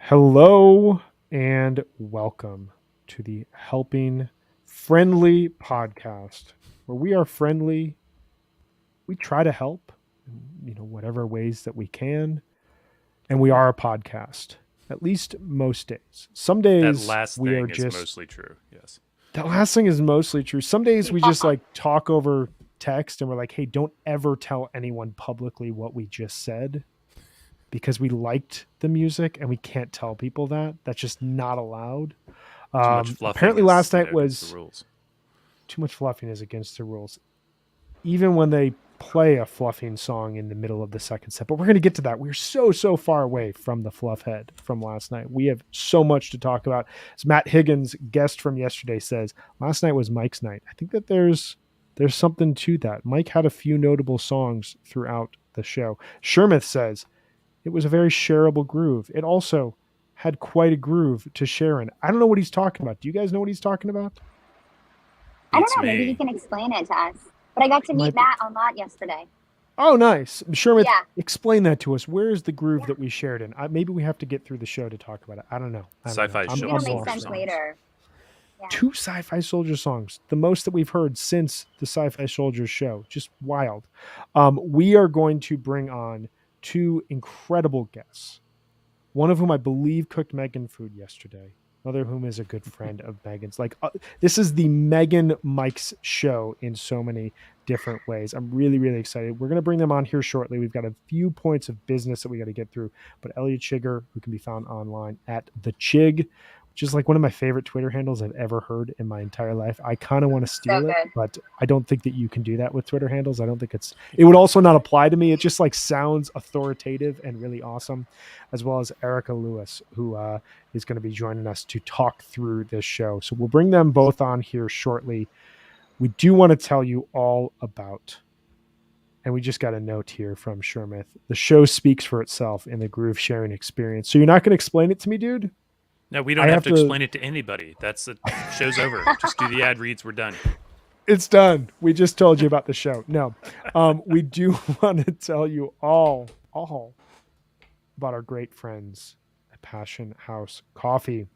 Hello and welcome to the Helping Friendly podcast, where we are friendly. We try to help, whatever ways that we can, and we are a podcast. At least most days. Some That days last we are thing is just mostly true. Yes. the last thing is mostly true. Some days we just Yeah. like talk over text and we're like, "Hey, don't ever tell anyone publicly what we just said." Because we liked the music and we can't tell people that. That's just not allowed. Too much fluffing Apparently, is, last night against the was rules. too much fluffiness against the rules, even when they play a fluffing song in the middle of the second set. But we're going to get to that. We're so far away from the fluff head from last night. We have so much to talk about. As Matt Higgins, guest from yesterday, says, last night was Mike's night. I think that there's something to that. Mike had a few notable songs throughout the show. Shermith says it was a very shareable groove. It also had quite a groove to share in. I don't know what he's talking about. Do you guys know what he's talking about? I don't Beats know. Maybe you me. can explain it to us. But I got to meet Might be. Matt a lot yesterday. Oh, nice. Shermith, Yeah. explain that to us. Where is the groove that we shared in? Maybe we have to get through the show to talk about it. I don't know. Sci-Fi Maybe it'll Soldier make lost sense on songs. this. later. Yeah. 2 Sci-Fi Soldier songs, the most that we've heard since the Sci-Fi Soldier show. Just wild. We are going to bring on 2 incredible guests. One of whom I believe cooked Megan food yesterday. Another of whom is a good friend of Megan's. This is the Megan Mike's show in so many different ways. I'm really excited. We're going to bring them on here shortly. We've got a few points of business that we got to get through. But Elliot Chigger, who can be found online at the Chig, which is like one of my favorite Twitter handles I've ever heard in my entire life. I kind of want to steal it, good. but I don't think that you can do that with Twitter handles. I don't think it would also not apply to me. It just like sounds authoritative and really awesome, as well as Erica Lewis, who is going to be joining us to talk through this show. So we'll bring them both on here shortly. We do want to tell you all about, and we just got a note here from Shermith. The show speaks for itself in the groove sharing experience. So you're not going to explain it to me, dude? No, we don't have to explain it to anybody. That's the show's over. Just do the ad reads. We're done. It's done. We just told you about the show. No, we do want to tell you all about our great friends at Passion House Coffee.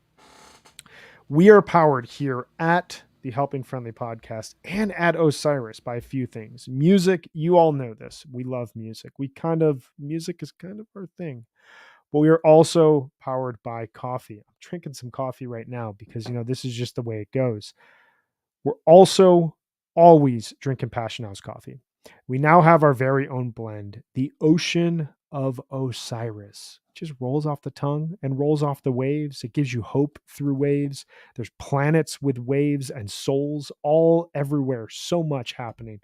We are powered here at the Helping Friendly podcast and at Osiris by a few things. Music, you all know this. We love music. Music is kind of our thing. But we are also powered by coffee. I'm drinking some coffee right now because, this is just the way it goes. We're also always drinking Passion House coffee. We now have our very own blend, the Ocean of Osiris. It just rolls off the tongue and rolls off the waves. It gives you hope through waves. There's planets with waves and souls all everywhere. So much happening.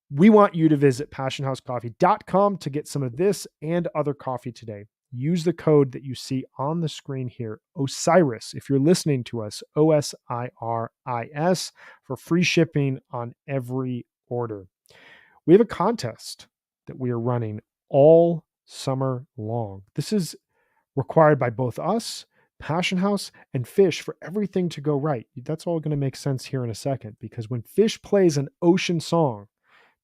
We want you to visit passionhousecoffee.com to get some of this and other coffee today. Use the code that you see on the screen here, Osiris, if you're listening to us, OSIRIS, for free shipping on every order. We have a contest that we are running all summer long. This is required by both us, Passion House, and Fish for everything to go right. That's all going to make sense here in a second, because when Fish plays an ocean song,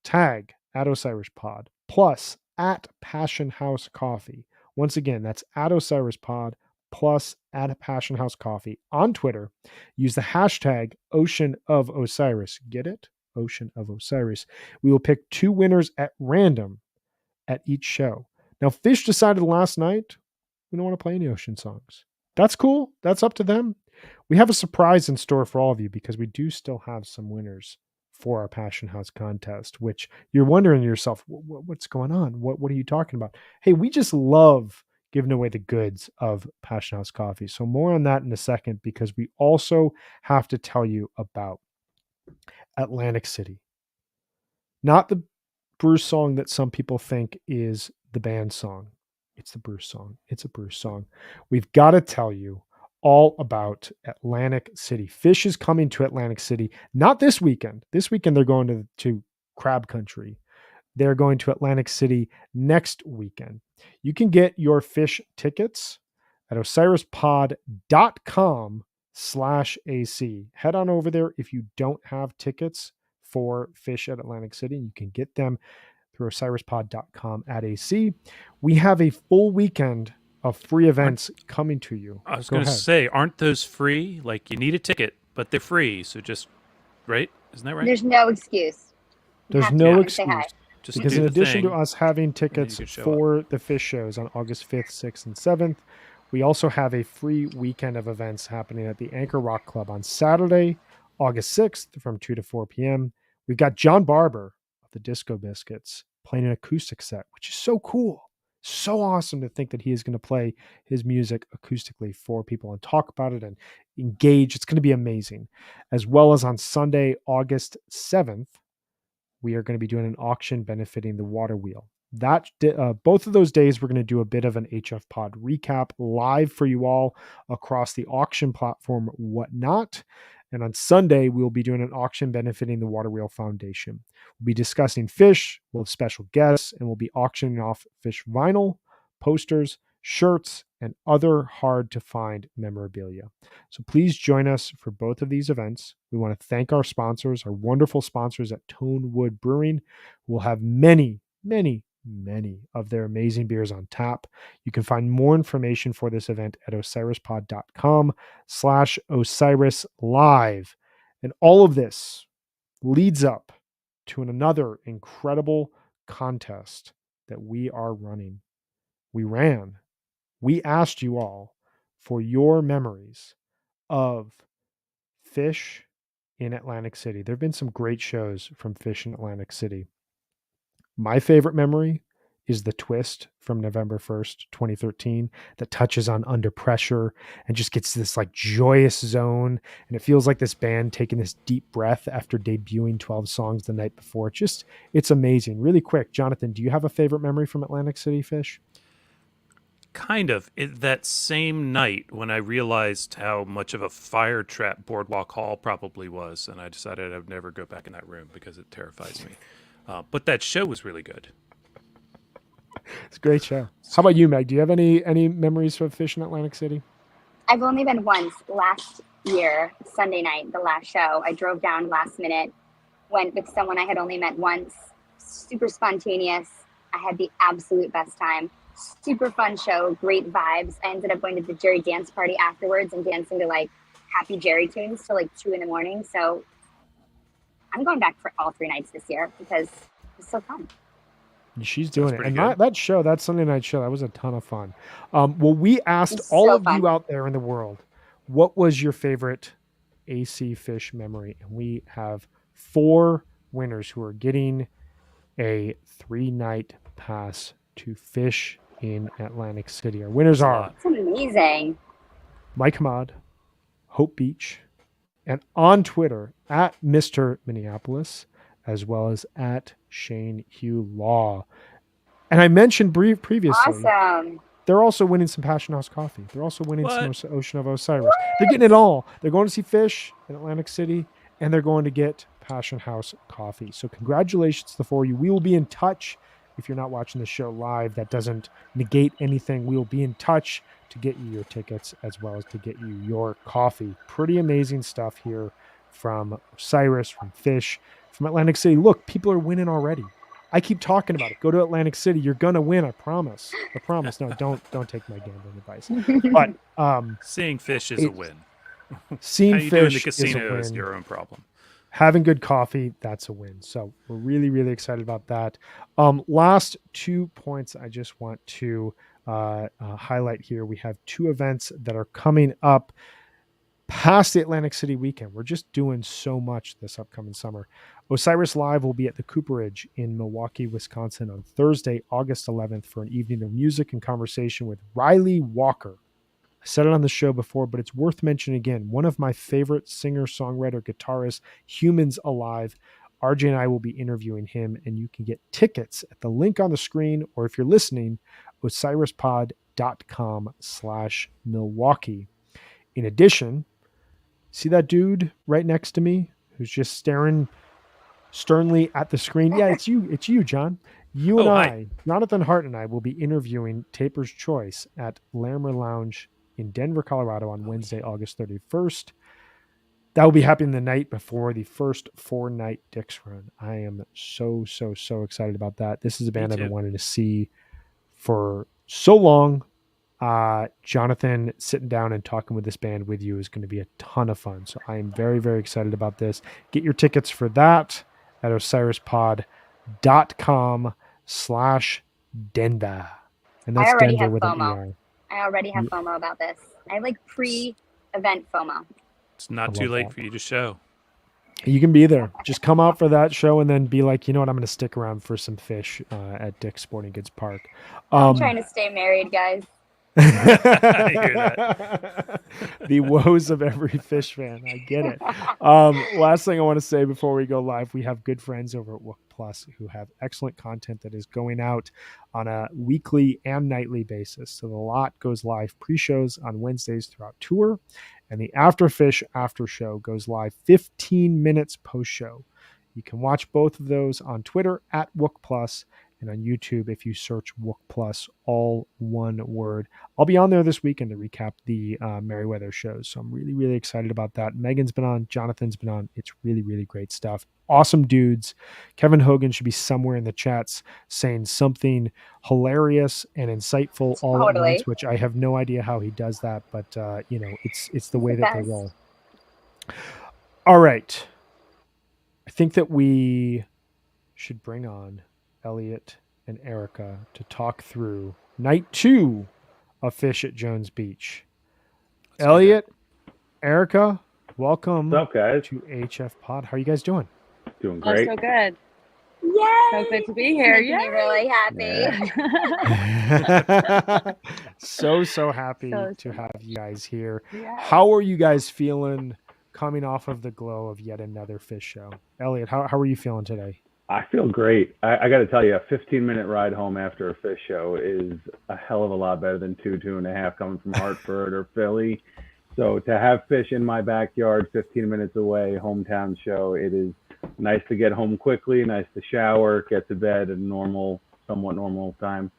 tag at OsirisPod plus at Passion House Coffee. Once again, that's at OsirisPod plus at Passion House Coffee on Twitter. Use the hashtag Ocean of Osiris. Get it? Ocean of Osiris. We will pick 2 winners at random at each show. Now, Fish decided last night we don't want to play any ocean songs. That's cool. That's up to them. We have a surprise in store for all of you because we do still have some winners for our Passion House contest, which you're wondering to yourself, what's going on? What are you talking about? Hey, we just love giving away the goods of Passion House coffee. So more on that in a second, because we also have to tell you about Atlantic City. Not the Bruce song that some people think is the band song. It's the Bruce song. It's a Bruce song. We've got to tell you all about Atlantic City. Fish is coming to Atlantic City, not this weekend. This weekend they're going to Crab Country. They're going to Atlantic City next weekend. You can get your Fish tickets at osirispod.com/AC. Head on over there if you don't have tickets for Fish at Atlantic City. You can get them through osirispod.com at AC. We have a full weekend of free events coming to you. I was Go going to ahead. say, aren't those free? Like, you need a ticket, but they're free. So just, right? Isn't that right? There's no excuse. You There's have to no come and say hi. excuse. Just Because do in the addition to thing, us having and then you tickets could show up. for the Fish shows on August 5th, 6th, and 7th, we also have a free weekend of events happening at the Anchor Rock Club on Saturday, August 6th from 2 to 4 p.m. We've got John Barber of the Disco Biscuits playing an acoustic set, which is so cool. So awesome to think that he is going to play his music acoustically for people and talk about it and engage. It's going to be amazing. As well as on Sunday, August 7th, we are going to be doing an auction benefiting the water wheel. Both of those days, we're going to do a bit of an HFPod recap live for you all across the auction platform, Whatnot. And on Sunday, we'll be doing an auction benefiting the Water Wheel Foundation. We'll be discussing fish, we'll have special guests, and we'll be auctioning off fish vinyl, posters, shirts, and other hard to find memorabilia. So please join us for both of these events. We want to thank our sponsors, our wonderful sponsors at Tonewood Brewing. We'll have many, many, many of their amazing beers on tap. You can find more information for this event at osirispod.com/Osiris Live. And all of this leads up to another incredible contest that we are running. We asked you all for your memories of Fish in Atlantic City. There have been some great shows from Fish in Atlantic City. My favorite memory is the twist from November 1st, 2013, that touches on Under Pressure and just gets this like joyous zone. And it feels like this band taking this deep breath after debuting 12 songs the night before. It's amazing. Really quick, Jonathan, do you have a favorite memory from Atlantic City, Fish? Kind of. That same night when I realized how much of a fire trap Boardwalk Hall probably was, and I decided I would never go back in that room because it terrifies me. But that show was really good. It's a great show. How about you, Meg? Do you have any memories of Fish in Atlantic City? I've only been once last year, Sunday night, the last show. I drove down last minute, went with someone I had only met once. Super spontaneous. I had the absolute best time. Super fun show, great vibes. I ended up going to the Jerry dance party afterwards and dancing to like Happy Jerry tunes till like 2 a.m. So I'm going back for all 3 nights this year because it's so fun. She's doing it. pretty And good. that Sunday night show, that was a ton of fun. Well, we asked It's all so of fun. you out there in the world, what was your favorite AC Fish memory? And we have 4 winners who are getting a 3-night pass to Fish in Atlantic City. Our winners That's a are lot. It's amazing. Mike Hamad, Hope Beach, and on Twitter at Mr. Minneapolis, as well as at Shane Hugh Law. And I mentioned previously, Awesome. they're also winning some Passion House coffee. They're also winning some What? Ocean of Osiris. They're getting it all. They're going to see Fish in Atlantic City, and they're going to get Passion House coffee. So congratulations to the 4 of you. We will be in touch. If you're not watching the show live, that doesn't negate anything. We will be in touch to get you your tickets as well as to get you your coffee. Pretty amazing stuff here from Osiris, from Fish, from Atlantic City. Look, people are winning already. I keep talking about it. Go to Atlantic City. You're gonna win. I promise. I promise. No, don't take my gambling advice. But Seeing Fish is a win. seeing How you do in the Fish casino is is a win. your own problem. Having good coffee, that's a win. So we're really, really excited about that. Last 2 points I just want to highlight here. We have 2 events that are coming up past the Atlantic City weekend. We're just doing so much this upcoming summer. Osiris Live will be at the Cooperage in Milwaukee, Wisconsin on Thursday, August 11th for an evening of music and conversation with Riley Walker. I said it on the show before, but it's worth mentioning again. One of my favorite singer, songwriter, guitarist, humans alive. RJ and I will be interviewing him, and you can get tickets at the link on the screen, or if you're listening, osirispod.com/Milwaukee. In addition, see that dude right next to me who's just staring sternly at the screen? Yeah, it's you. It's you, John. You and Hi. Jonathan Hart and I will be interviewing Taper's Choice at Larimer Lounge in Denver, Colorado on Wednesday, August 31st. That will be happening the night before the first 4-night Dix run. I am so excited about that. This is a band I've been wanting to see for so long. Jonathan sitting down and talking with this band with you is going to be a ton of fun. So I am very, very excited about this. Get your tickets for that at osirispod.com/Denver. And I that's already Denver have with an FOMO. ER. I already have FOMO about this. I like pre-event FOMO. It's not I too love late that. for you to show. You can be there. Just come out for that show and then be like, you know what, I'm going to stick around for some fish at Dick's Sporting Goods Park. I'm trying to stay married, guys. I hear that. The woes of every fish fan. I get it. Last thing I want to say before we go live, we have good friends over at Wook Plus who have excellent content that is going out on a weekly and nightly basis. So the lot goes live pre-shows on Wednesdays throughout tour, and the Afterfish after show goes live 15 minutes post-show. You can watch both of those on Twitter at Wook Plus and on YouTube if you search Wook Plus, all one word. I'll be on there this weekend to recap the Merriweather shows. So I'm really, really excited about that. Megan's been on, Jonathan's been on. It's really, really great stuff. Awesome dudes. Kevin Hogan should be somewhere in the chats saying something hilarious and insightful all at Totally. once, which I have no idea how he does that, but it's the way that they roll. All right. I think that we should bring on Elliot and Erica to talk through night 2 of Fish at Jones Beach. Elliot, Erica, welcome What's up, guys? to HFPod. How are you guys doing? Doing great. Oh, so good. Yay! So good to be here. Making me really happy. Yeah. so happy So to have you guys here. Yeah. How are you guys feeling coming off of the glow of yet another fish show? Elliot, how are you feeling today? I feel great. I got to tell you, a 15-minute ride home after a fish show is a hell of a lot better than 2.5 coming from Hartford or Philly. So to have fish in my backyard, 15 minutes away, hometown show, it is nice to get home quickly, nice to shower, get to bed at a somewhat normal time,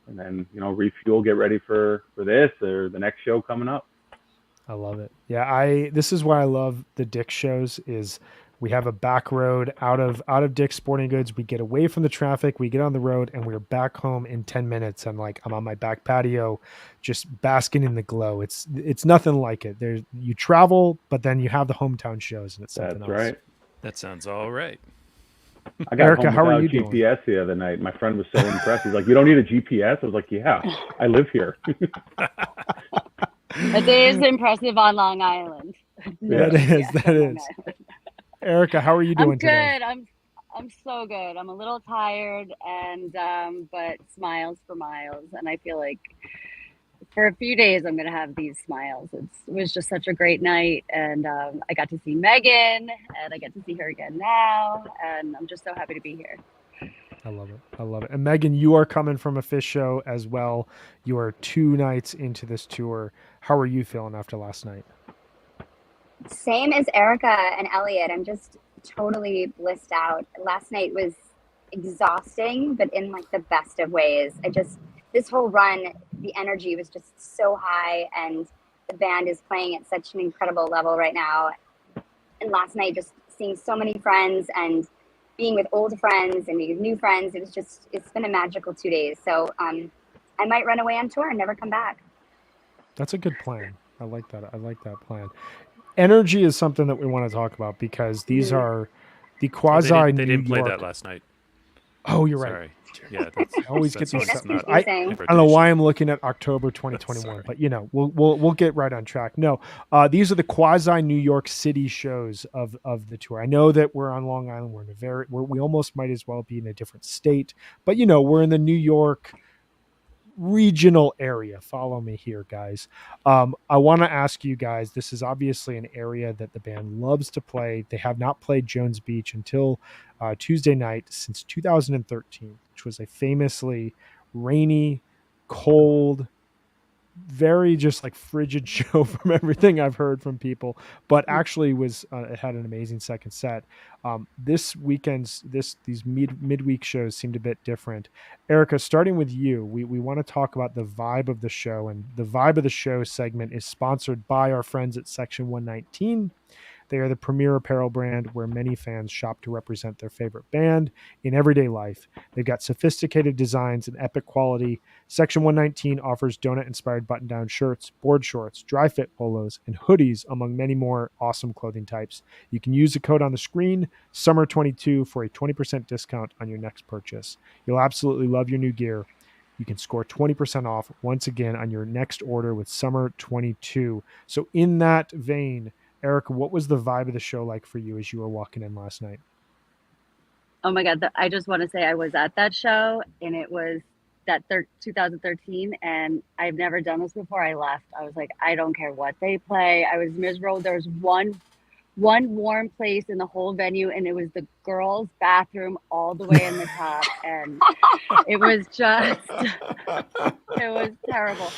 and then, refuel, get ready for this or the next show coming up. I love it. Yeah, this is why I love the Dick shows is we have a back road out of Dick's Sporting Goods. We get away from the traffic, we get on the road, and we're back home in 10 minutes. And I'm on my back patio, just basking in the glow. It's nothing like it. You travel, but then you have the hometown shows, and it's something else. That's right. That sounds all right. I got Erica, home how are without you doing? GPS the other night. My friend was so impressed. He's like, "You don't need a GPS?" I was like, "Yeah, I live here." It is impressive on Long Island. That is. Erica, how are you doing I'm today? good. I'm so good. I'm a little tired, and but smiles for miles. And I feel like for a few days I'm gonna have these smiles. It was just such a great night, and I got to see Megan, and I get to see her again now, and I'm just so happy to be here. I love it. And Megan, you are coming from a fish show as well. You are 2 nights into this tour. How are you feeling after last night? Same as Erica and Elliot. I'm just totally blissed out. Last night was exhausting, but in like the best of ways. This whole run, the energy was just so high, and the band is playing at such an incredible level right now. And last night, just seeing so many friends and being with old friends and meeting new friends, it's been a magical 2 days. So I might run away on tour and never come back. That's a good plan. I like that. I like that plan. Energy is something that we want to talk about because these are the quasi They New didn't play York. that last night. Oh, you're right. Sorry. Yeah, that's, I always get these. That's not I confusing. don't know why I'm looking at October 2021, Sorry. but we'll get right on track. No, these are the quasi New York City shows of the tour. I know that we're on Long Island. We almost might as well be in a different state, but we're in the New York regional area. Follow me here, guys. I want to ask you guys, this is obviously an area that the band loves to play. They have not played Jones Beach until Tuesday night since 2013, which was a famously rainy, cold, very just like frigid show from everything I've heard from people, but actually it had an amazing second set. This weekend's these midweek shows seemed a bit different. Erica, starting with you, we want to talk about the vibe of the show, and the vibe of the show segment is sponsored by our friends at Section 119. They are the premier apparel brand where many fans shop to represent their favorite band in everyday life. They've got sophisticated designs and epic quality. Section 119 offers donut-inspired button-down shirts, board shorts, dry-fit polos, and hoodies, among many more awesome clothing types. You can use the code on the screen, SUMMER22, for a 20% discount on your next purchase. You'll absolutely love your new gear. You can score 20% off once again on your next order with SUMMER22. So in that vein, Erica, what was the vibe of the show like for you as you were walking in last night? Oh my God. I just want to say I was at that show, and it was that 2013, and I've never done this before. I left. I was like, I don't care what they play. I was miserable. There was one warm place in the whole venue, and it was the girls' bathroom all the way in the top. And it was just, it was terrible.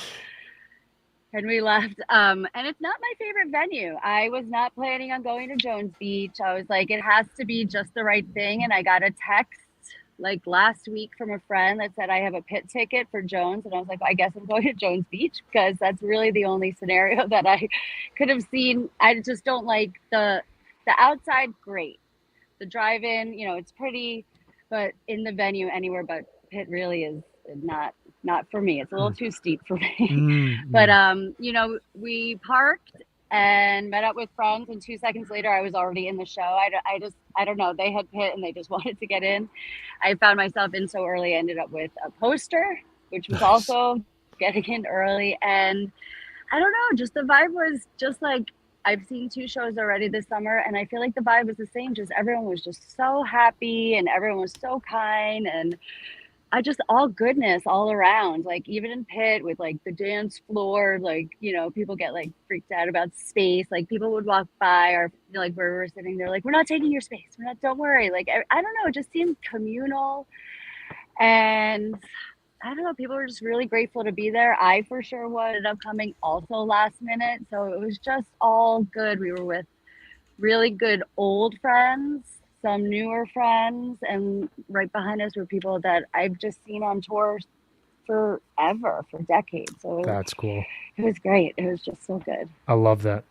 And we left. And it's not my favorite venue. I was not planning on going to Jones Beach. I was like, it has to be just the right thing. And I got a text like last week from a friend that said I have a pit ticket for Jones. And I was like, I guess I'm going to Jones Beach, because that's really the only scenario that I could have seen. I just don't like the outside. Great. The drive-in, it's pretty, but in the venue anywhere but pit really is not for me. It's a little too steep for me. But we parked and met up with friends, and 2 seconds later I was already in the show. I don't know, they had pit and they just wanted to get in. I found myself in so early. I ended up with a poster, which was also getting in early. And I don't know, just the vibe was just like, I've seen 2 shows already this summer, and I feel like the vibe was the same. Just everyone was just so happy, and everyone was so kind, and I just all goodness all around. Like even in pit with like the dance floor, like people get like freaked out about space. Like people would walk by, or like where we were sitting, they're like, "We're not taking your space. We're not. Don't worry." Like I don't know. It just seemed communal, and I don't know. People were just really grateful to be there. I for sure ended up coming also last minute. So it was just all good. We were with really good old friends, some newer friends, and right behind us were people that I've just seen on tour forever, for decades. So That's cool. It was great. It was just so good. I love that.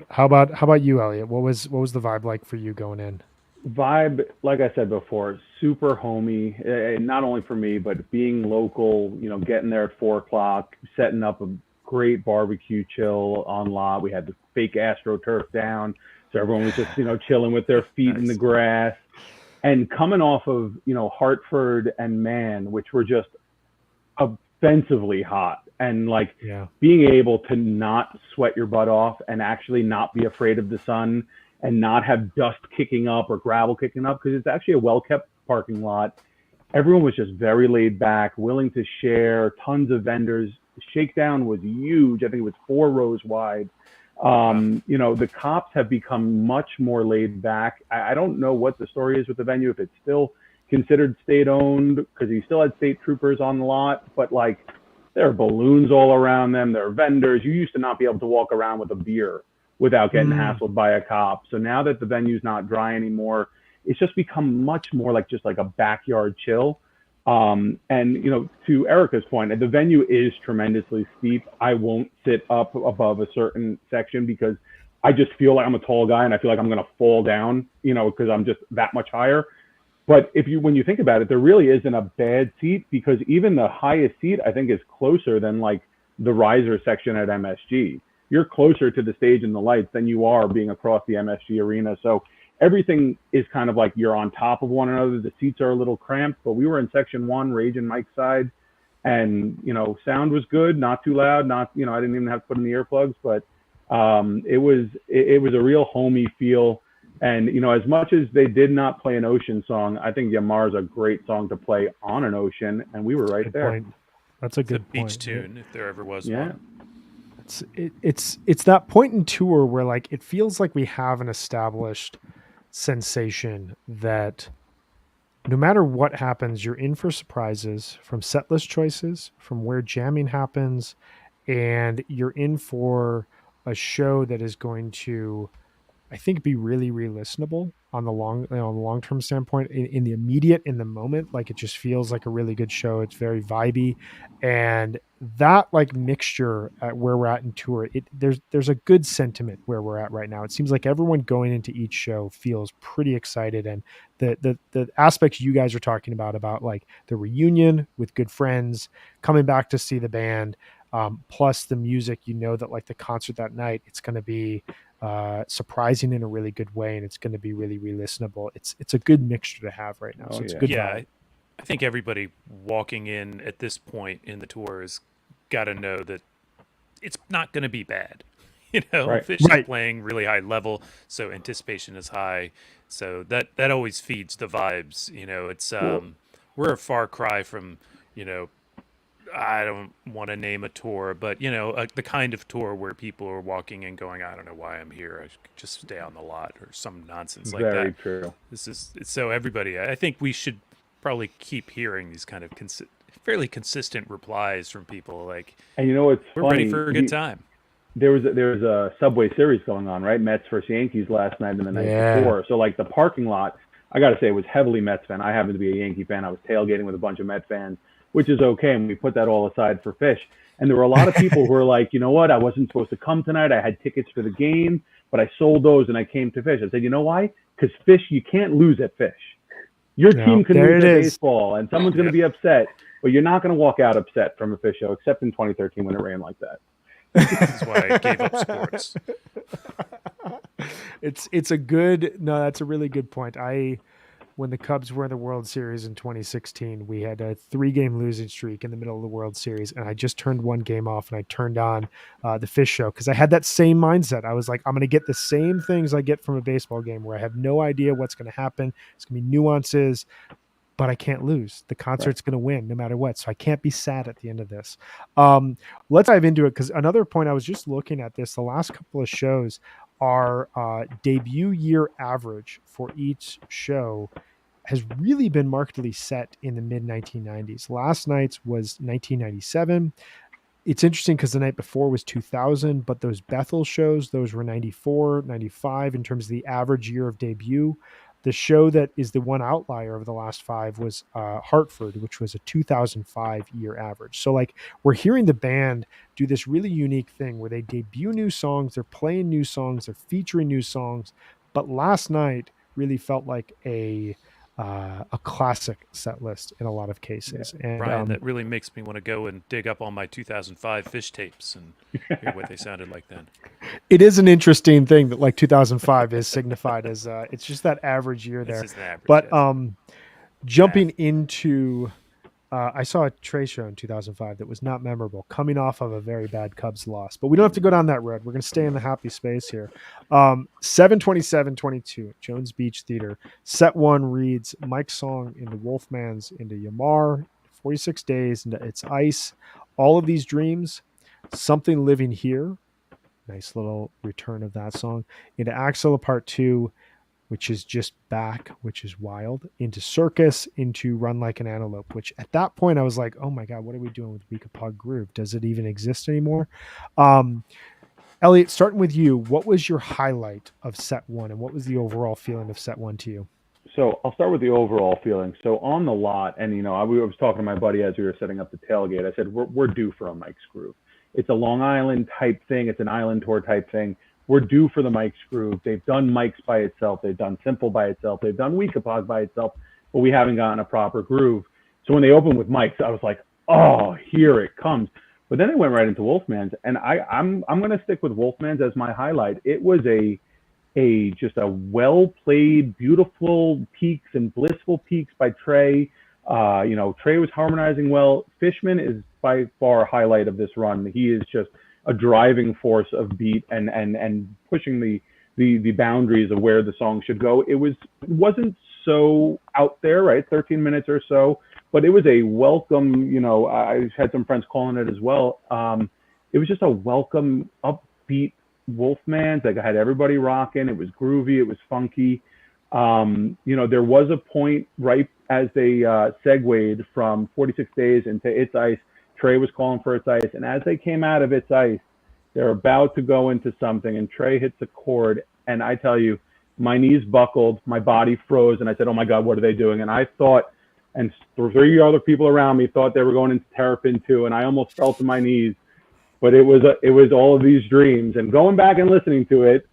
How about you, Elliot? What was the vibe like for you going in? Vibe, like I said before, super homey. Not only for me, but being local. Getting there at 4 o'clock, setting up a great barbecue chill on lot. We had the fake AstroTurf down, so everyone was just chilling with their feet in the grass. And coming off of Hartford and Man, which were just offensively hot, and like being able to not sweat your butt off and actually not be afraid of the sun and not have dust kicking up or gravel kicking up, because it's actually a well-kept parking lot. Everyone was just very laid back, willing to share, tons of vendors. The shakedown was huge. I think it was 4 rows wide. The cops have become much more laid back. I don't know what the story is with the venue, if it's still considered state-owned, because he still had state troopers on the lot, but like there are balloons all around them. There are vendors. You used to not be able to walk around with a beer without getting hassled by a cop. So now that the venue's not dry anymore, it's just become much more like just like a backyard chill. And to Erica's point, the venue is tremendously steep. I won't sit up above a certain section because I just feel like I'm a tall guy and I feel like I'm going to fall down, because I'm just that much higher. But when you think about it, there really isn't a bad seat, because even the highest seat I think is closer than like the riser section at MSG. You're closer to the stage and the lights than you are being across the MSG arena. So everything is kind of like you're on top of one another. The seats are a little cramped, but we were in section 1, Rage and Mike's side, and sound was good, not too loud, not I didn't even have to put in the earplugs, but it was a real homey feel. And as much as they did not play an ocean song, I think Yamar's a great song to play on an ocean, and we were right there. Point. That's a good beach tune, if there ever was one. It's that point in tour where like it feels like we have an established sensation that no matter what happens, you're in for surprises, from set list choices, from where jamming happens, and you're in for a show that is going to I think be really re-listenable on the long term standpoint. In the immediate, in the moment, like it just feels like a really good show. It's very vibey, and that like mixture at where we're at in tour, there's a good sentiment where we're at right now. It seems like everyone going into each show feels pretty excited, and the aspects you guys are talking about like the reunion with good friends, coming back to see the band, plus the music, that like the concert that night, it's going to be surprising in a really good way, and it's going to be really re-listenable. It's a good mixture to have right now. Oh, So it's a yeah. good Yeah, vibe. I think everybody walking in at this point in the tour has got to know that it's not going to be bad. Right. Fish is Right. playing really high level, so anticipation is high. So that always feeds the vibes. It's Well, we're a far cry from, you know, I don't want to name a tour, but the kind of tour where people are walking in going, I don't know why I'm here. I should just stay on the lot or some nonsense like that. very true. This is so everybody. I think we should probably keep hearing these kind of fairly consistent replies from people like, And you know what's we're ready funny? for a good time. There was a Subway Series going on, right? Mets versus Yankees last night and the night Yeah. before. So like the parking lot, I got to say, was heavily Mets fan. I happen to be a Yankee fan. I was tailgating with a bunch of Met fans, which is okay. And we put that all aside for Fish. And there were a lot of people who were like, you know what? I wasn't supposed to come tonight. I had tickets for the game, but I sold those and I came to Fish. I said, you know why? Because Fish, you can't lose at Fish. Your No, team can there lose it at is. baseball, and someone's going to be upset, but you're not going to walk out upset from a Fish show, except in 2013 when it rained like that. This is why I gave up sports. It's a good no, that's a really good point. When the Cubs were in the World Series in 2016, we had a 3-game losing streak in the middle of the World Series, and I just turned one game off and I turned on the Fish show because I had that same mindset. I was like, I'm going to get the same things I get from a baseball game where I have no idea what's going to happen. It's going to be nuances, but I can't lose. The concert's going to win no matter what. So I can't be sad at the end of this. Let's dive into it because another point, I was just looking at this. The last couple of shows, our debut year average for each show has really been markedly set in the mid 1990s. Last night's was 1997. It's interesting because the night before was 2000, but those Bethel shows, those were 94, 95 in terms of the average year of debut. The show that is the one outlier of the last 5 was Hartford, which was a 2005 year average. So like we're hearing the band do this really unique thing where they debut new songs, they're playing new songs, they're featuring new songs. But last night really felt like a classic set list in a lot of cases. And Brian, that really makes me want to go and dig up all my 2005 Fish tapes and hear what they sounded like then. it is an interesting thing that like 2005 is signified as it's just that average year there. This is an average. But yes. jumping into I saw a Trey show in 2005 that was not memorable, coming off of a very bad Cubs loss. But we don't have to go down that road. We're going to stay in the happy space here. 7/27/22, Jones Beach Theater. Set 1 reads Mike's song into Wolfman's, into Yamar, 46 Days, into It's Ice. All of These Dreams, Something Living Here. Nice little return of that song. Into Axilla Part 2, which is just back, which is wild, into Circus, into Run Like an Antelope, which at that point I was like, oh my God, what are we doing with Week of Pug Groove? Does it even exist anymore? Elliot, starting with you, what was your highlight of set 1 and what was the overall feeling of set 1 to you? So I'll start with the overall feeling. So on the lot, and I was talking to my buddy as we were setting up the tailgate. I said we're due for a Mike's Groove. It's a Long Island type thing. It's an island tour type thing. We're due for the Mike's Groove. They've done Mike's by itself. They've done Simple by itself. They've done Weekapog by itself, but we haven't gotten a proper groove. So when they opened with Mike's, I was like, oh, here it comes. But then they went right into Wolfman's, and I'm going to stick with Wolfman's as my highlight. It was just a well played, beautiful peaks and blissful peaks by Trey. Trey was harmonizing well. Fishman is by far highlight of this run. He is just a driving force of beat and pushing the boundaries of where the song should go. It wasn't so out there, right? 13 minutes or so, but it was a welcome. I had some friends calling it as well. It was just a welcome, upbeat Wolfman's. Like I had everybody rocking. It was groovy. It was funky. There was a point right as they segued from 46 Days into It's Ice. Trey was calling for It's Ice, and as they came out of It's Ice, they're about to go into something, and Trey hits a chord And I tell you, my knees buckled, my body froze, and I said, "Oh my God, what are they doing?" And I thought, and 3 other people around me thought they were going into Terrapin too, and I almost fell to my knees. But it was all of these dreams. And going back and listening to it,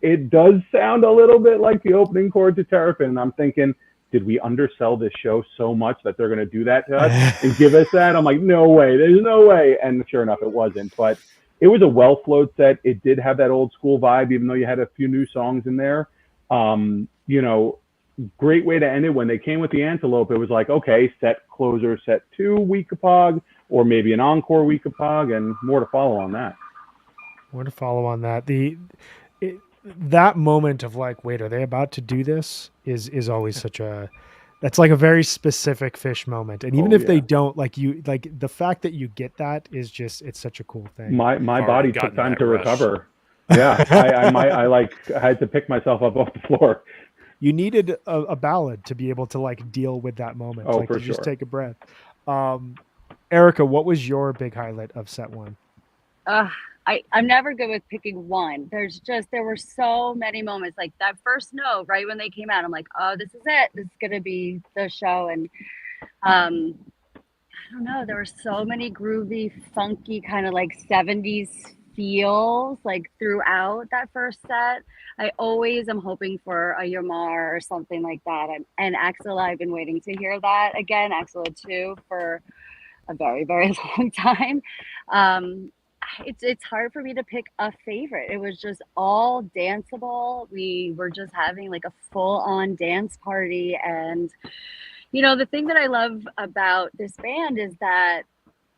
it does sound a little bit like the opening chord to Terrapin. And I'm thinking, did we undersell this show so much that they're going to do that to us and give us that? I'm like, no way, there's no way. And sure enough, it wasn't. But it was a well flowed set. It did have that old school vibe, even though you had a few new songs in there. You know, great way to end it. When they came with the Antelope, it was like, okay, set closer, set 2 Weekapog, or maybe an encore Weekapog, and more to follow on that. More to follow on that. That moment of like, wait, are they about to do this? Is always such a, that's like a very specific Fish moment. And even if they don't, like the fact that you get that is just, it's such a cool thing. My body took time to recover. Yeah, I had to pick myself up off the floor. You needed a ballad to be able to like deal with that moment. Oh, like for to sure. Just take a breath. Erica, what was your big highlight of set 1? I'm never good with picking one. There were so many moments, like that first note, right when they came out, I'm like, oh, this is it. This is gonna be the show. And I don't know, there were so many groovy, funky, kind of like 70s feels like throughout that first set. I always am hoping for a Yamar or something like that. And Axel, I've been waiting to hear that again, Axel too, for a very, very long time. It's hard for me to pick a favorite. It was just all danceable. We were just having like a full-on dance party. And the thing that I love about this band is that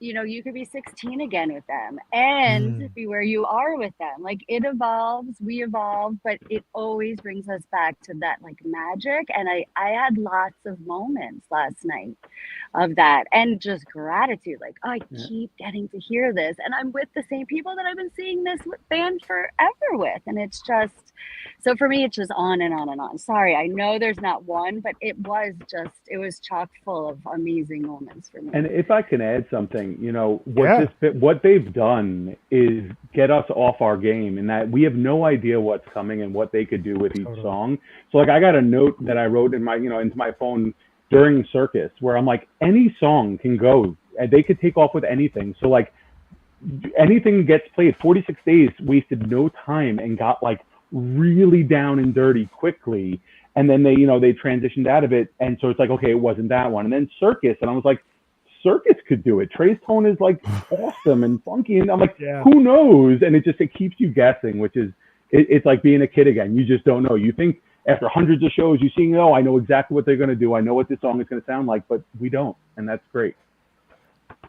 you could be 16 again with them and be where you are with them. Like it evolves, we evolve, but it always brings us back to that like magic. And I had lots of moments last night of that and just gratitude. Like, oh, I keep getting to hear this and I'm with the same people that I've been seeing this band forever with. And it's just, so for me, it's just on and on and on. Sorry, I know there's not one, but it was chock full of amazing moments for me. And if I can add something, what they've done is get us off our game, in that we have no idea what's coming and what they could do with each song. So like I got a note that I wrote in my, into my phone during Circus where I'm like, any song can go and they could take off with anything. So like anything gets played. 46 Days wasted no time and got like really down and dirty quickly. And then they transitioned out of it. And so it's like, okay, it wasn't that one. And then Circus. And I was like, Circus could do it. Trey's tone is like awesome and funky. And I'm like, who knows? And it keeps you guessing, which is, it's like being a kid again. You just don't know. You think after hundreds of shows, you see, I know exactly what they're going to do. I know what this song is going to sound like, but we don't. And that's great.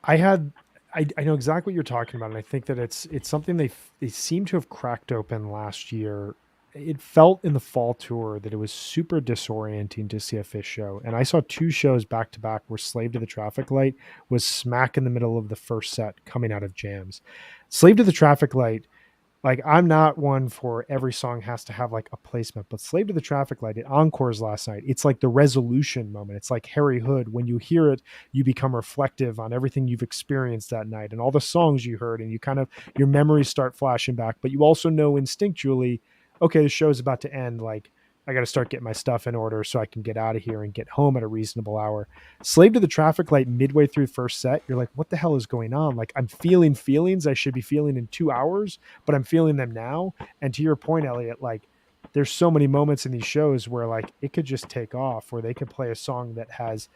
I know exactly what you're talking about. And I think that it's something they seem to have cracked open last year. It felt in the fall tour that it was super disorienting to see a Fish show. And I saw 2 shows back to back where Slave to the Traffic Light was smack in the middle of the first set coming out of jams. Slave to the Traffic Light, like I'm not one for every song has to have like a placement, but Slave to the Traffic Light at Encores last night, it's like the resolution moment. It's like Harry Hood. When you hear it, you become reflective on everything you've experienced that night and all the songs you heard, and you kind of, your memories start flashing back, but you also know instinctually, okay, the show's about to end. Like I got to start getting my stuff in order so I can get out of here and get home at a reasonable hour. Slave to the Traffic Light midway through the first set, you're like, what the hell is going on? Like I'm feeling feelings I should be feeling in 2 hours, but I'm feeling them now. And to your point, Elliot, like there's so many moments in these shows where like it could just take off, where they could play a song that has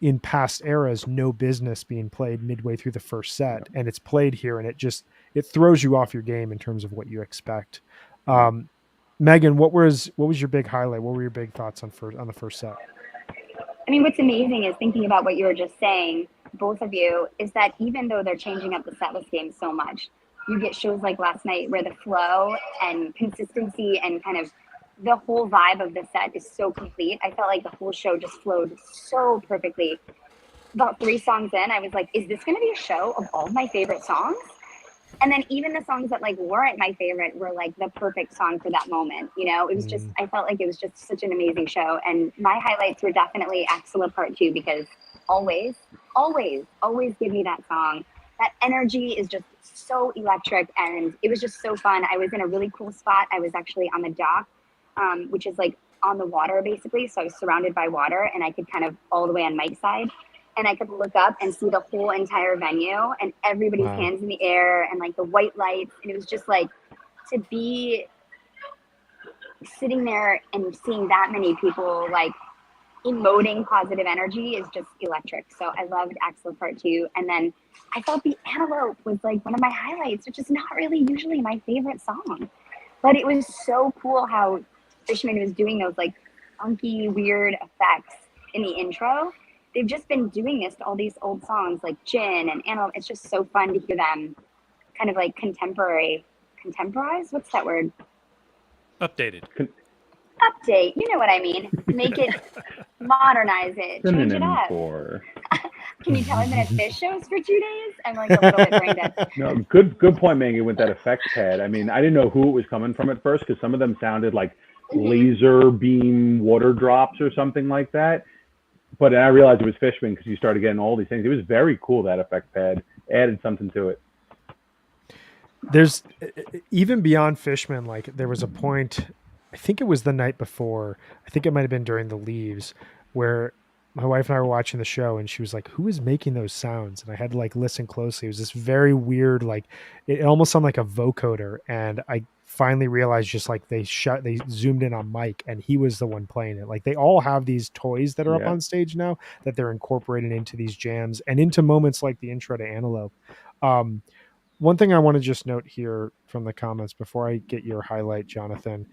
in past eras no business being played midway through the first set, and it's played here, and it throws you off your game in terms of what you expect. Megan, what was your big highlight? What were your big thoughts on the first set? I mean, what's amazing is thinking about what you were just saying, both of you, is that even though they're changing up the set list game so much, you get shows like last night where the flow and consistency and kind of the whole vibe of the set is so complete. I felt like the whole show just flowed so perfectly. About 3 songs in, I was like, is this going to be a show of all of my favorite songs? And then even the songs that like weren't my favorite were like the perfect song for that moment. It was just, I felt like it was just such an amazing show. And my highlights were definitely Axela Part 2, because always give me that song. that energy is just so electric, and it was just so fun. I was in a really cool spot. I was actually on the dock, which is like on the water basically. So I was surrounded by water, and I could kind of all the way on Mike's side, and I could look up and see the whole entire venue and everybody's Wow. hands in the air and like the white lights, and it was just like to be sitting there and seeing that many people like emoting positive energy is just electric. So I loved Axel Part 2. And then I felt The Antelope was like one of my highlights, which is not really usually my favorite song. But it was so cool how Fishman was doing those like funky, weird effects in the intro. They've just been doing this to all these old songs like Gin and Antelope. It's just so fun to hear them kind of like contemporize? What's that word? Updated. Update. You know what I mean. Make it, modernize it, change it Synonym up. for. Can you tell I've been at fish shows for 2 days? I'm like a little bit brain dead. No, good point, Maggie, with that effects pad. I mean, I didn't know who it was coming from at first because some of them sounded like laser beam water drops or something like that. But I realized it was Fishman because you started getting all these things. It was very cool, that effect pad. Added something to it. There's even beyond Fishman, like there was a point, I think it was the night before, I think it might have been during the leaves, where my wife and I were watching the show and she was like, who is making those sounds? And I had to like listen closely. It was this very weird, like it almost sounded like a vocoder. And I finally realized just like they zoomed in on Mike and he was the one playing it. Like they all have these toys that are up Yeah. on stage now that they're incorporating into these jams and into moments like the intro to Antelope. One thing I want to just note here from the comments before I get your highlight, Jonathan,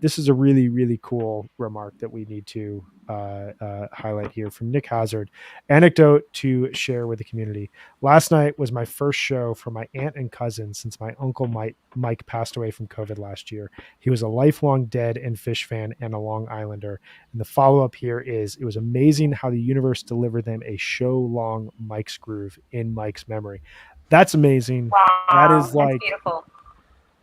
this is a really, really cool remark that we need to highlight here from Nick Hazard. Anecdote to share with the community. Last night was my first show for my aunt and cousin since my uncle Mike passed away from COVID last year. He was a lifelong Dead and Fish fan and a Long Islander. And the follow up here is it was amazing how the universe delivered them a show long Mike's groove in Mike's memory. That's amazing. That Wow, is that's like, beautiful.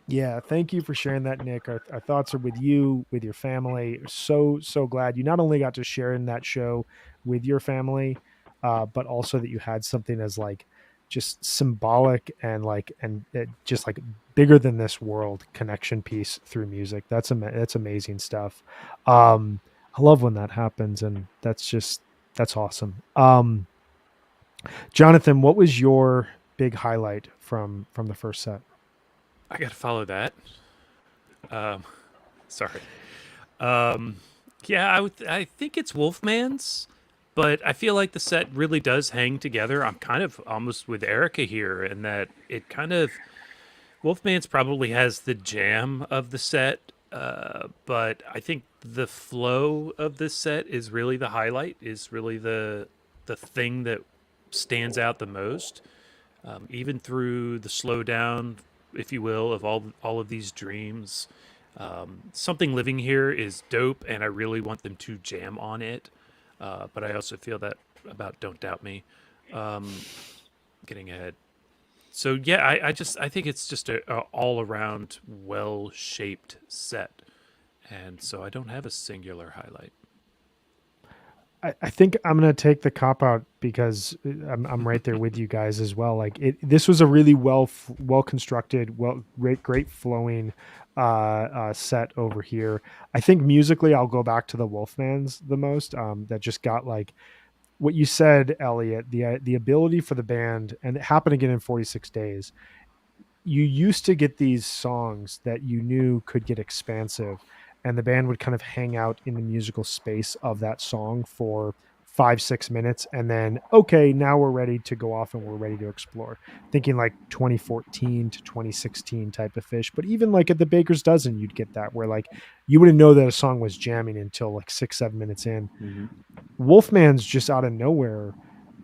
yeah, thank you for sharing that, Nick. Our thoughts are with you, with your family. So glad you not only got to share in that show with your family, but also that you had something as like just symbolic and like, and just like bigger than this world connection piece through music. That's amazing stuff. I love when that happens. And that's awesome. Jonathan, what was your big highlight from the first set? I got to follow that. Um, sorry. Um, yeah, I think it's Wolfman's, but I feel like the set really does hang together. I'm kind of almost with Erica here in that it kind of Wolfman's probably has the jam of the set, but I think the flow of this set is really the highlight. Is really the thing that stands out the most, even through the slowdown, if you will, of all of these dreams. Something living here is dope, and I really want them to jam on it. But I also feel that about Don't Doubt Me. Getting ahead. So yeah, I think it's just a all around well shaped set, and so I don't have a singular highlight. I think I'm gonna take the cop out because I'm right there with you guys as well. Like this was a really well constructed, great flowing set over here. I think musically, I'll go back to the Wolfman's the most. That just got like what you said, Elliot. The ability for the band, and it happened again in 46 Days. You used to get these songs that you knew could get expansive, and the band would kind of hang out in the musical space of that song for 5-6 minutes, and then okay, now we're ready to go off and we're ready to explore. Thinking like 2014 to 2016 type of Fish, but even like at the Baker's Dozen, you'd get that where like you wouldn't know that a song was jamming until like 6-7 minutes in. Mm-hmm. Wolfman's just out of nowhere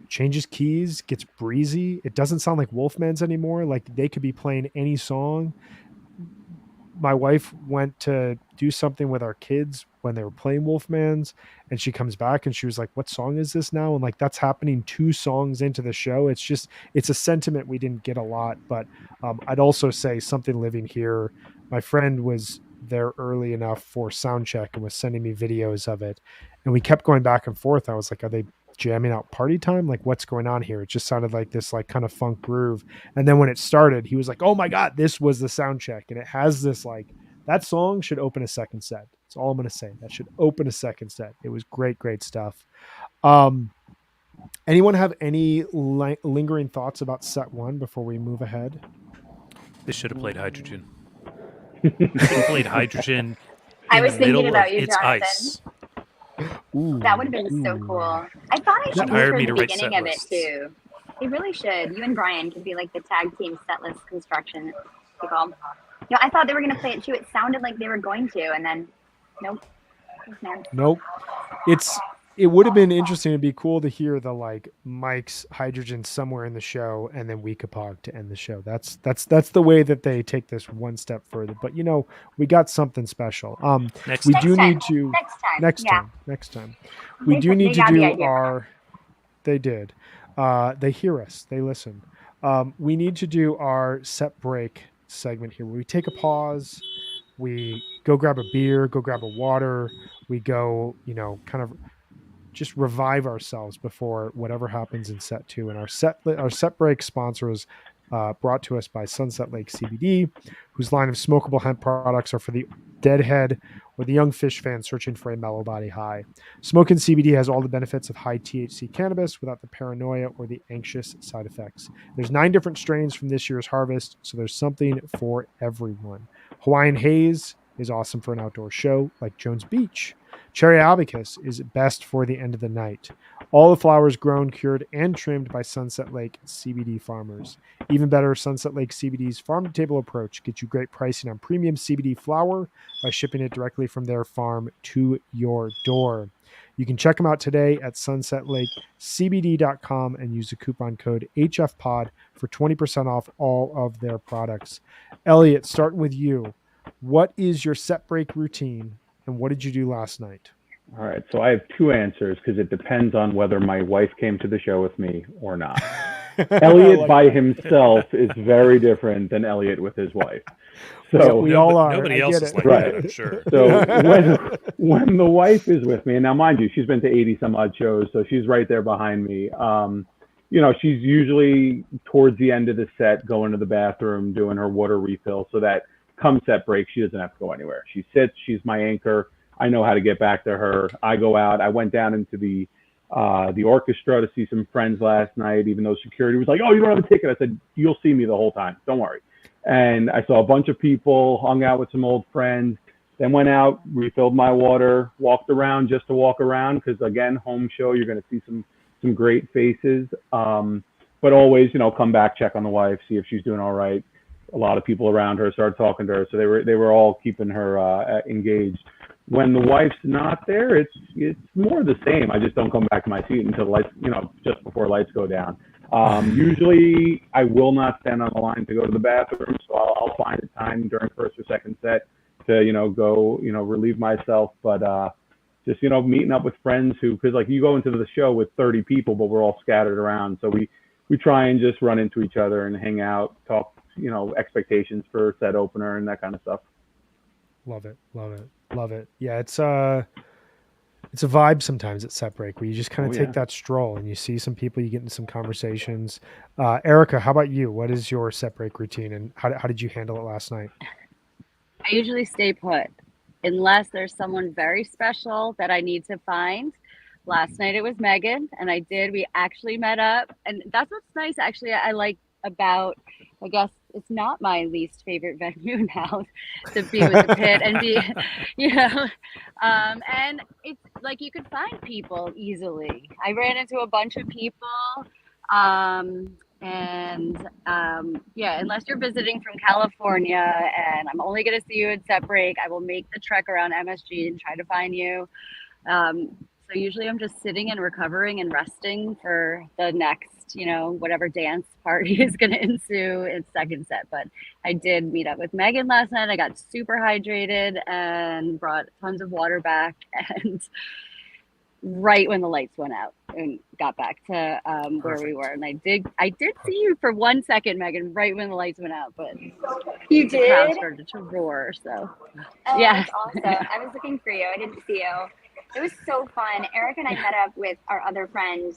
changes keys, gets breezy. It doesn't sound like Wolfman's anymore. Like they could be playing any song. My wife went to do something with our kids when they were playing Wolfman's, and she comes back and she was like, what song is this now? And like that's happening 2 songs into the show. It's a sentiment we didn't get a lot. But I'd also say Something Living Here. My friend was there early enough for sound check and was sending me videos of it, and we kept going back and forth. I was like, are they jamming out party time? Like, what's going on here? It just sounded like this like kind of funk groove. And then when it started, he was like, oh my God, this was the sound check. And it has this like, that song should open a second set. That's all I'm going to say. That should open a second set. It was great stuff. Anyone have any lingering thoughts about set one before we move ahead? They should have played Hydrogen. They played Hydrogen. I was in the thinking middle about of you, It's Jonathan. Ice. Ooh, That would have been so cool. I thought I should hire hear me the to write beginning set of it lists. too. They really should. You and Brian could be like the tag team set list construction people. No, I thought they were going to play it too. It sounded like they were going to, and then nope. Nope. It would have been interesting. It'd be cool to hear the like Mike's Hydrogen somewhere in the show, and then Weekapog to end the show. That's the way that they take this one step further. But we got something special. Next we time. do time. need to Next time. next time. We They do put- need they to got the do idea. our. They did. They hear us. They listen. We need to do our set break segment here, where we take a pause. We go grab a beer, go grab a water. We go, kind of just revive ourselves before whatever happens in set two. And our set break sponsor is brought to us by Sunset Lake CBD, whose line of smokable hemp products are for the deadhead or the young fish fan searching for a mellow body high. Smoking CBD has all the benefits of high THC cannabis without the paranoia or the anxious side effects. There's 9 different strains from this year's harvest, so there's something for everyone. Hawaiian Haze is awesome for an outdoor show like Jones Beach. Cherry Abacus is best for the end of the night. All the flowers grown, cured, and trimmed by Sunset Lake CBD farmers. Even better, Sunset Lake CBD's farm-to-table approach gets you great pricing on premium CBD flower by shipping it directly from their farm to your door. You can check them out today at sunsetlakecbd.com and use the coupon code HFPod for 20% off all of their products. Elliot, starting with you. What is your set break routine, and what did you do last night? All right, so I have 2 answers because it depends on whether my wife came to the show with me or not. Elliot by himself is very different than Elliot with his wife. So we all are. Nobody I else get is it. like Right. that, I'm sure. So when the wife is with me, and now mind you, she's been to 80 some odd shows, so she's right there behind me. She's usually towards the end of the set going to the bathroom, doing her water refill, so that come set break, she doesn't have to go anywhere. She sits, she's my anchor. I know how to get back to her. I go out. I went down into the orchestra to see some friends last night, even though security was like, oh, you don't have a ticket. I said, you'll see me the whole time. Don't worry. And I saw a bunch of people, hung out with some old friends, then went out, refilled my water, walked around just to walk around because, again, home show, you're going to see some great faces. But always, come back, check on the wife, see if she's doing all right. A lot of people around her started talking to her, so they were all keeping her engaged. When the wife's not there, it's more the same. I just don't come back to my seat until lights, just before lights go down. Usually, I will not stand on the line to go to the bathroom, so I'll find a time during first or second set to go relieve myself. But just meeting up with friends because like you go into the show with 30 people, but we're all scattered around, so we try and just run into each other and hang out, talk expectations for set opener and that kind of stuff. Love it. Yeah, it's a vibe sometimes at set break where you just kind of take that stroll and you see some people, you get into some conversations. Erica, how about you? What is your set break routine, and how did you handle it last night? I usually stay put unless there's someone very special that I need to find. Last night it was Megan, and we actually met up, and that's what's nice. Actually, I like about, I guess it's not my least favorite venue now to be with the pit and be, and it's like you could find people easily. I ran into a bunch of people, unless you're visiting from California and I'm only going to see you at set break, I will make the trek around MSG and try to find you. So usually I'm just sitting and recovering and resting for the next, whatever dance party is going to ensue in second set. But I did meet up with Megan last night. I got super hydrated and brought tons of water back. And right when the lights went out and got back to where we were. And I did see you for 1 second, Megan, right when the lights went out. But You the crowd did? started to roar. So Oh, yeah. that's awesome. I was looking for you. I didn't see you. It was so fun. Eric and I met up with our other friend,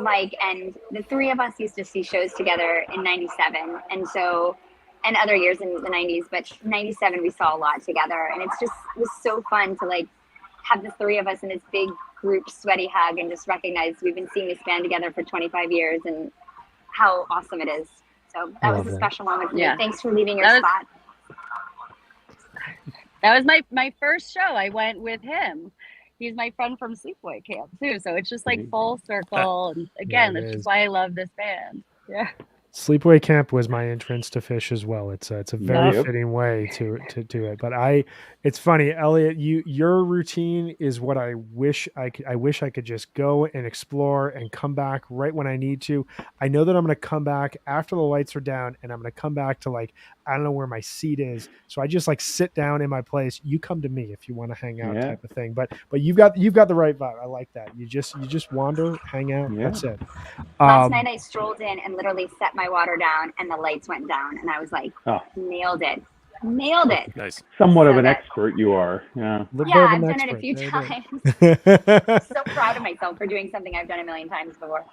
Mike, and the three of us used to see shows together in 97. And so, and other years in the 90s, but 97 we saw a lot together. And it was so fun to like have the three of us in this big group sweaty hug and just recognize we've been seeing this band together for 25 years and how awesome it is. So that was a special moment for me. Thanks for leaving your spot. That was my first show. I went with him. He's my friend from Sleepaway Camp too. So it's just like full circle. And again, that's just why I love this band. Yeah. Sleepaway Camp was my entrance to Phish as well. It's a very fitting way to do it. But it's funny, Elliot. Your routine is what I wish I could just go and explore and come back right when I need to. I know that I'm going to come back after the lights are down, and I'm going to come back to like I don't know where my seat is, so I just like sit down in my place. You come to me if you want to hang out, type of thing. But you've got the right vibe. I like that. You just wander, hang out. That's it. Last night I strolled in and literally set my water down and the lights went down and I was like, nailed it. Nice. Somewhat of an expert you are. Yeah. I've done it a few times. So proud of myself for doing something I've done a million times before.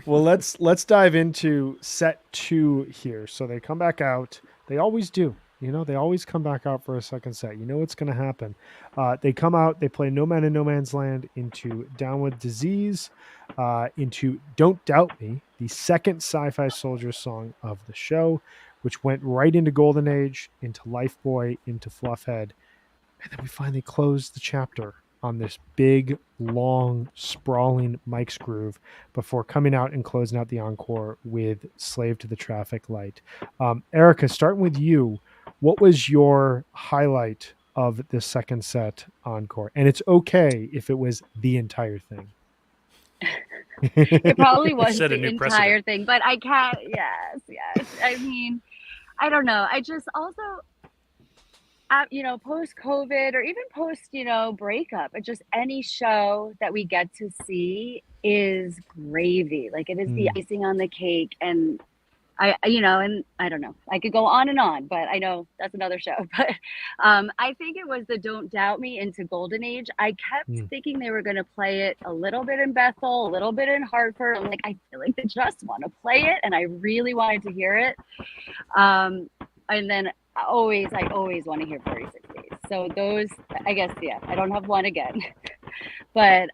Well, let's dive into set 2 here. So they come back out. They always do. They always come back out for a second set. You know what's going to happen. They come out, they play No Man in No Man's Land, into Down with Disease, into Don't Doubt Me, the second Sci-Fi Soldiers song of the show, which went right into Golden Age, into Lifeboy, into Fluffhead. And then we finally closed the chapter on this big, long, sprawling Mike's Groove before coming out and closing out the encore with Slave to the Traffic Light. Erica, starting with you, what was your highlight of the second set encore? And it's okay if it was the entire thing. It probably was the entire thing, but I can't. Yes. I mean, I don't know. I just also, post-COVID or even post, breakup, just any show that we get to see is gravy. Like it is the icing on the cake. And I don't know, I could go on and on, but I know that's another show. But I think it was the Don't Doubt Me into Golden Age. I kept thinking they were going to play it a little bit in Bethel, a little bit in Hartford. I'm like, I feel like they just want to play it, and I really wanted to hear it. And then I always want to hear 46 Days. So those, I guess, I don't have one again. But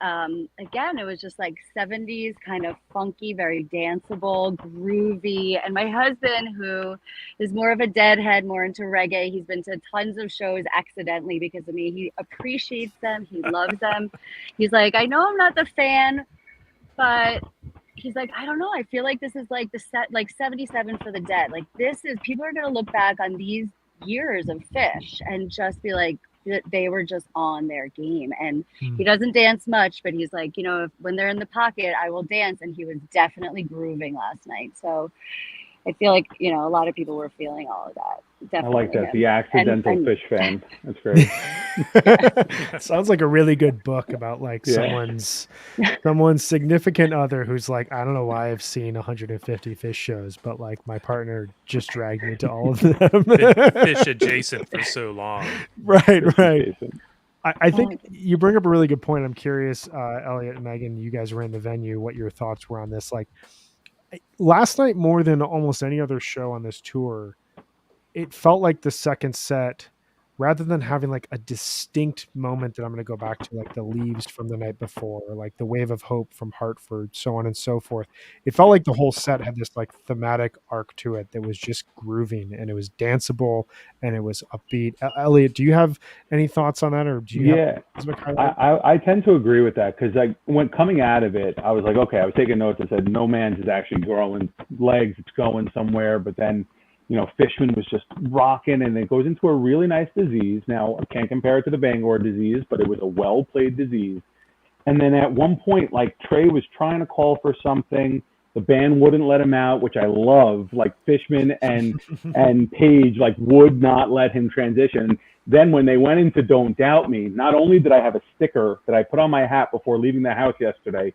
again, it was just like 70s kind of funky, very danceable, groovy. And my husband, who is more of a deadhead, more into reggae, he's been to tons of shows accidentally because of me. He appreciates them. He loves them. He's like, I know I'm not the fan, but he's like, I don't know. I feel like this is like the set, like 77 for the Dead. Like people are going to look back on these years of Phish and just be like, they were just on their game. And he doesn't dance much, but he's like, when they're in the pocket, I will dance. And he was definitely grooving last night. So I feel like, a lot of people were feeling all of that. Definitely I like that. The accidental Phish fan. That's great. Sounds like a really good book about like someone's significant other who's like, I don't know why I've seen 150 Phish shows, but like my partner just dragged me to all of them. Been Phish adjacent for so long. Right. I think you bring up a really good point. I'm curious, Elliot and Megan, you guys were in the venue, what your thoughts were on this. Like last night, more than almost any other show on this tour, it felt like the second set, rather than having like a distinct moment that I'm going to go back to, like the Leaves from the night before, or like the Wave of Hope from Hartford, so on and so forth. It felt like the whole set had this like thematic arc to it that was just grooving and it was danceable and it was upbeat. Elliot, do you have any thoughts on that, or do you have I tend to agree with that, because when coming out of it, I was like, okay, I was taking notes and said, No Man's is actually growing legs, it's going somewhere, but then Fishman was just rocking, and it goes into a really nice disease. Now, I can't compare it to the Bangor disease, but it was a well-played disease. And then at one point, like, Trey was trying to call for something. The band wouldn't let him out, which I love. Like, Fishman and Page, like, would not let him transition. Then when they went into Don't Doubt Me, not only did I have a sticker that I put on my hat before leaving the house yesterday,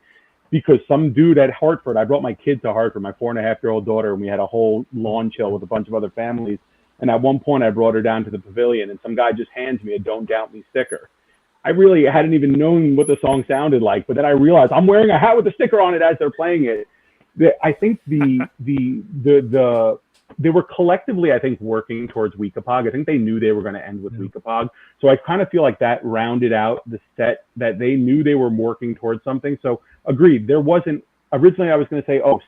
because some dude at Hartford, I brought my kid to Hartford, my 4.5-year-old daughter, and we had a whole lawn chill with a bunch of other families. And at one point I brought her down to the pavilion, and some guy just hands me a Don't Doubt Me sticker. I really hadn't even known what the song sounded like. But then I realized I'm wearing a hat with a sticker on it as they're playing it. I think they were collectively, I think, working towards Weekapog. I think they knew they were going to end with Weekapog. So I kind of feel like that rounded out the set, that they knew they were working towards something. So agreed. There wasn't, originally I was going to say, oh,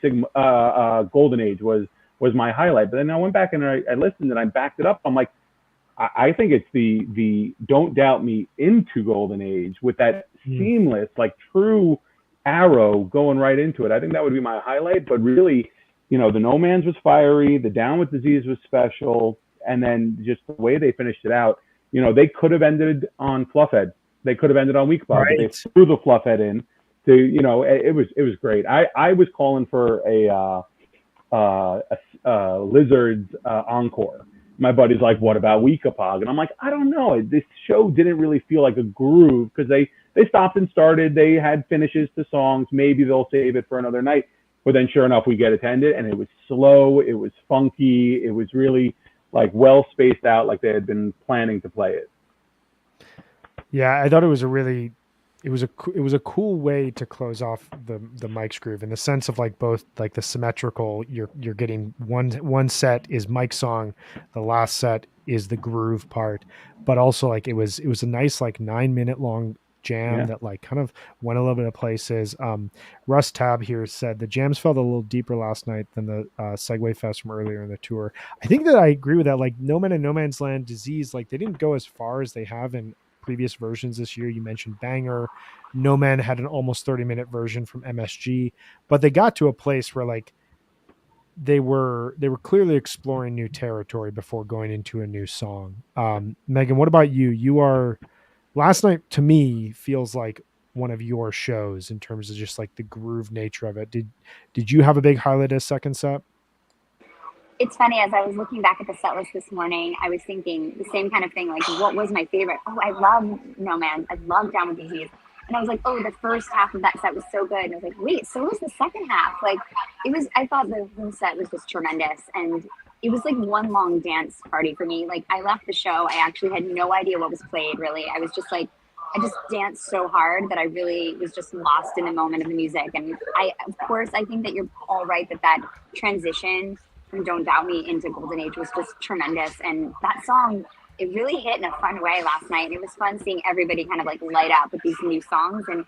Golden Age was my highlight. But then I went back and I listened and I backed it up. I'm like, I think it's the Don't Doubt Me into Golden Age with that seamless, like true arrow going right into it. I think that would be my highlight. But really, the No Man's was fiery, the Down with Disease was special, and then just the way they finished it out, they could have ended on Fluffhead. They could have ended on Weekapog, right. But they threw the Fluffhead in. To, it was great. I was calling for a Lizards encore. My buddy's like, what about Weekapog? And I'm like, I don't know. This show didn't really feel like a groove because they stopped and started. They had finishes to songs. Maybe they'll save it for another night. But then sure enough, we get attended, and it was slow. It was funky. It was really like well spaced out, like they had been planning to play it. Yeah, I thought it was a cool way to close off the Mike's groove in the sense of like both like the symmetrical. You're getting one set is Mike's song, the last set is the groove part, but also like it was a nice like 9-minute long jam that like kind of went a little bit of places. Russ Tab here said the jams felt a little deeper last night than the Segway Fest from earlier in the tour. I think that I agree with that. Like No Man and No Man's Land, Disease, like they didn't go as far as they have in previous versions this year. You mentioned Banger. No Man had an almost 30-minute version from MSG, but they got to a place where like they were clearly exploring new territory before going into a new song. Megan, what about you? You are last night to me feels like one of your shows in terms of just like the groove nature of it. Did you have a big highlight as second set? It's funny, as I was looking back at the set list this morning, I was thinking the same kind of thing, like what was my favorite? Oh, I love No Man. I love Down with Disease. And I was like, oh, the first half of that set was so good. And I was like, wait, so was the second half. Like I thought the whole set was just tremendous. And it was like one long dance party for me. Like I left the show, I actually had no idea what was played really. I was just like, I just danced so hard that I really was just lost in the moment of the music. And of course, I think that you're all right that transition from Don't Doubt Me into Golden Age was just tremendous. And that song, it really hit in a fun way last night. And it was fun seeing everybody kind of like light up with these new songs. And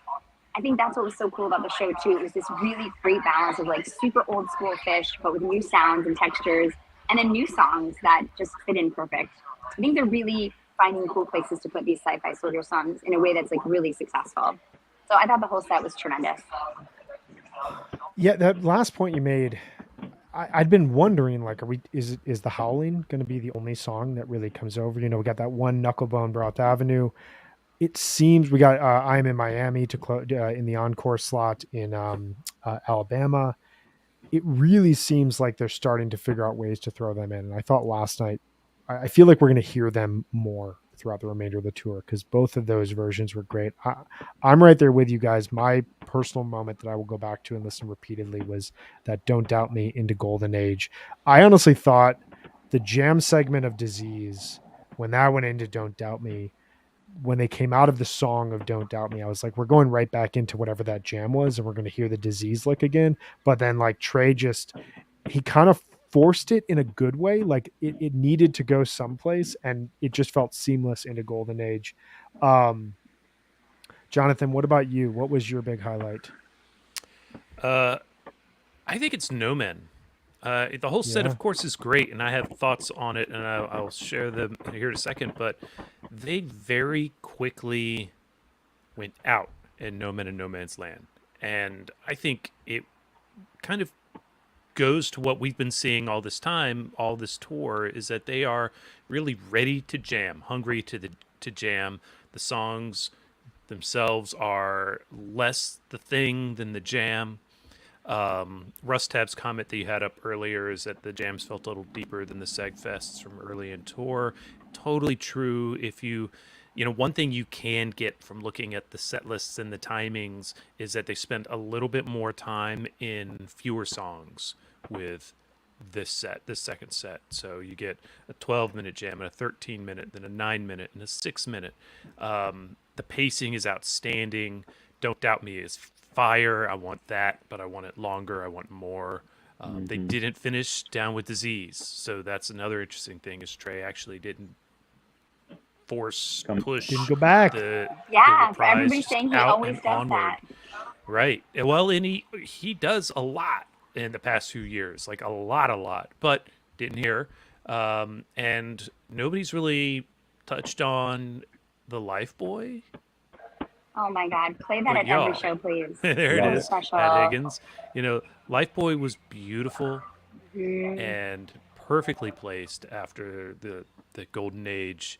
I think that's what was so cool about the show too. It was this really great balance of like super old school Fish, but with new sounds and textures, and then new songs that just fit in perfect. I think they're really finding cool places to put these sci-fi soldier songs in a way that's like really successful. So I thought the whole set was tremendous. Yeah, that last point you made, I'd been wondering, like, is the Howling going to be the only song that really comes over? We got that one Knucklebone Broth Avenue. It seems we got I'm in Miami to close in the encore slot in Alabama. It really seems like they're starting to figure out ways to throw them in. And I thought last night, I feel like we're going to hear them more throughout the remainder of the tour because both of those versions were great. I'm right there with you guys. My personal moment that I will go back to and listen repeatedly was that Don't Doubt Me into Golden Age. I honestly thought the jam segment of Disease, when that went into Don't Doubt Me, when they came out of the song of Don't Doubt Me, I was like, we're going right back into whatever that jam was and we're going to hear the Disease lick again. But then like Trey he kind of forced it in a good way. Like it needed to go someplace and it just felt seamless into Golden Age. Jonathan, what about you? What was your big highlight? I think it's No Man. The whole set, of course, is great, and I have thoughts on it, and I'll share them here in a second. But they very quickly went out in No Man and No Man's Land, and I think it kind of goes to what we've been seeing all this time, all this tour, is that they are really ready to jam, hungry to jam. The songs themselves are less the thing than the jam. Russ Tab's comment that you had up earlier is that the jams felt a little deeper than the Seg Fests from early in tour. Totally true. If one thing you can get from looking at the set lists and the timings is that they spend a little bit more time in fewer songs with this second set. So you get a 12-minute jam and a 13-minute, then a 9-minute and a 6-minute. The pacing is outstanding. Don't Doubt Me is fire. I want that, but I want it longer. I want more. They didn't finish Down with Disease, so that's another interesting thing. Is Trey actually didn't push Didn't go back. the Yeah, reprise everybody's saying he out always and does onward. that. Right. Well, and he does a lot in the past few years, like a lot, but didn't hear. And nobody's really touched on the Life Boy. Oh my God, play that But at every y'all, show, please. there it Love is, Special. Pat Higgins. Life Boy was beautiful Mhm. and perfectly placed after the golden age,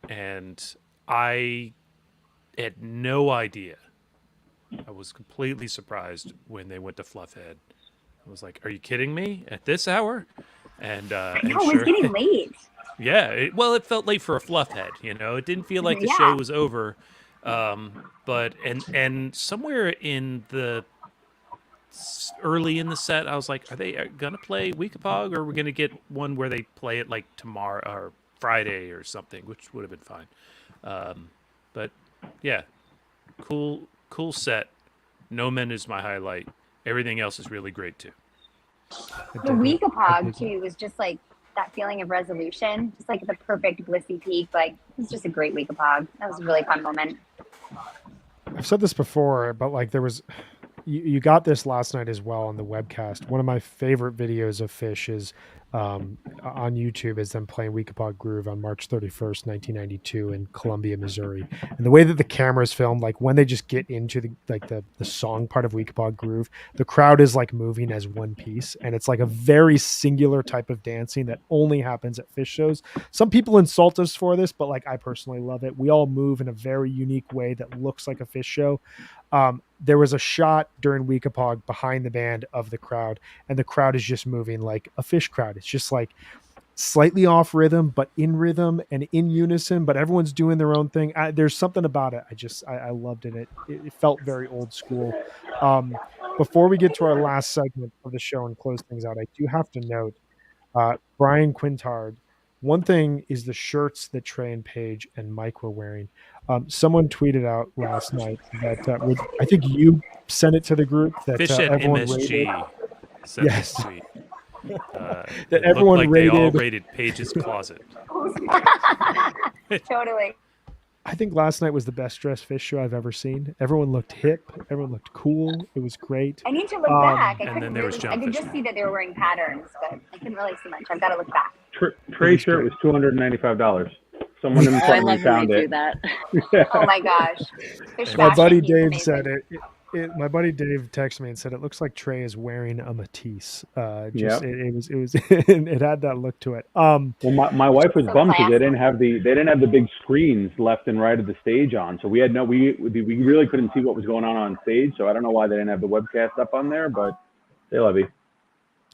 and I had no idea. I was completely surprised when they went to Fluffhead. I was like, "Are you kidding me at this hour?" And I and know, it was sure, getting late. yeah. It felt late for a Fluffhead. It didn't feel like the Yeah. show was over. But and somewhere in the early in the set, I was like, "Are they gonna play Weekapog, or are we gonna get one where they play it like tomorrow or Friday or something?" Which would have been fine. But yeah, cool set. No Men is my highlight. Everything else is really great too. The Weekapog too was just like that feeling of resolution, just like the perfect blissy peak. Like it was just a great Weekapog. That was a really fun moment. I've said this before, but like there was, you got this last night as well on the webcast. One of my favorite videos of Fish is on YouTube is them playing Weekapog Groove on March 31st, 1992 in Columbia, Missouri. And the way that the camera is filmed, like when they just get into the song part of Weekapog Groove, the crowd is like moving as one piece. And it's like a very singular type of dancing that only happens at Fish shows. Some people insult us for this, but like I personally love it. We all move in a very unique way that looks like a Fish show. There was a shot during Weekapog behind the band of the crowd, and the crowd is just moving like a Fish crowd. It's just like slightly off rhythm, but in rhythm and in unison, but everyone's doing their own thing. There's something about it. I loved it. It felt very old school. Before we get to our last segment of the show and close things out, I do have to note, Brian Quintard, one thing is the shirts that Trey and Paige and Mike were wearing. Someone tweeted out last night that I think you sent it to the group that Fish at everyone MSG rated. sent Yes. this tweet. That It everyone looked like they all rated. rated Paige's closet. Totally. I think last night was the best dressed Fish show I've ever seen. Everyone looked hip. Everyone looked cool. It was great. I need to look back. And then there was John I could just Fishman. see that they were wearing patterns, but I couldn't really see much. I've got to look back. Trey's shirt was $295. Someone in Oh, I front of me love when they found do it. that. Oh my gosh. Fish My fashion, buddy he's Dave amazing. said it. My buddy Dave texted me and said it looks like Trey is wearing a Matisse. Yep. It was it had that look to it. Well, my wife was So bummed because they classy. didn't have the big screens left and right of the stage on, so we really couldn't see what was going on stage. So I don't know why they didn't have the webcast up on there, but they love you.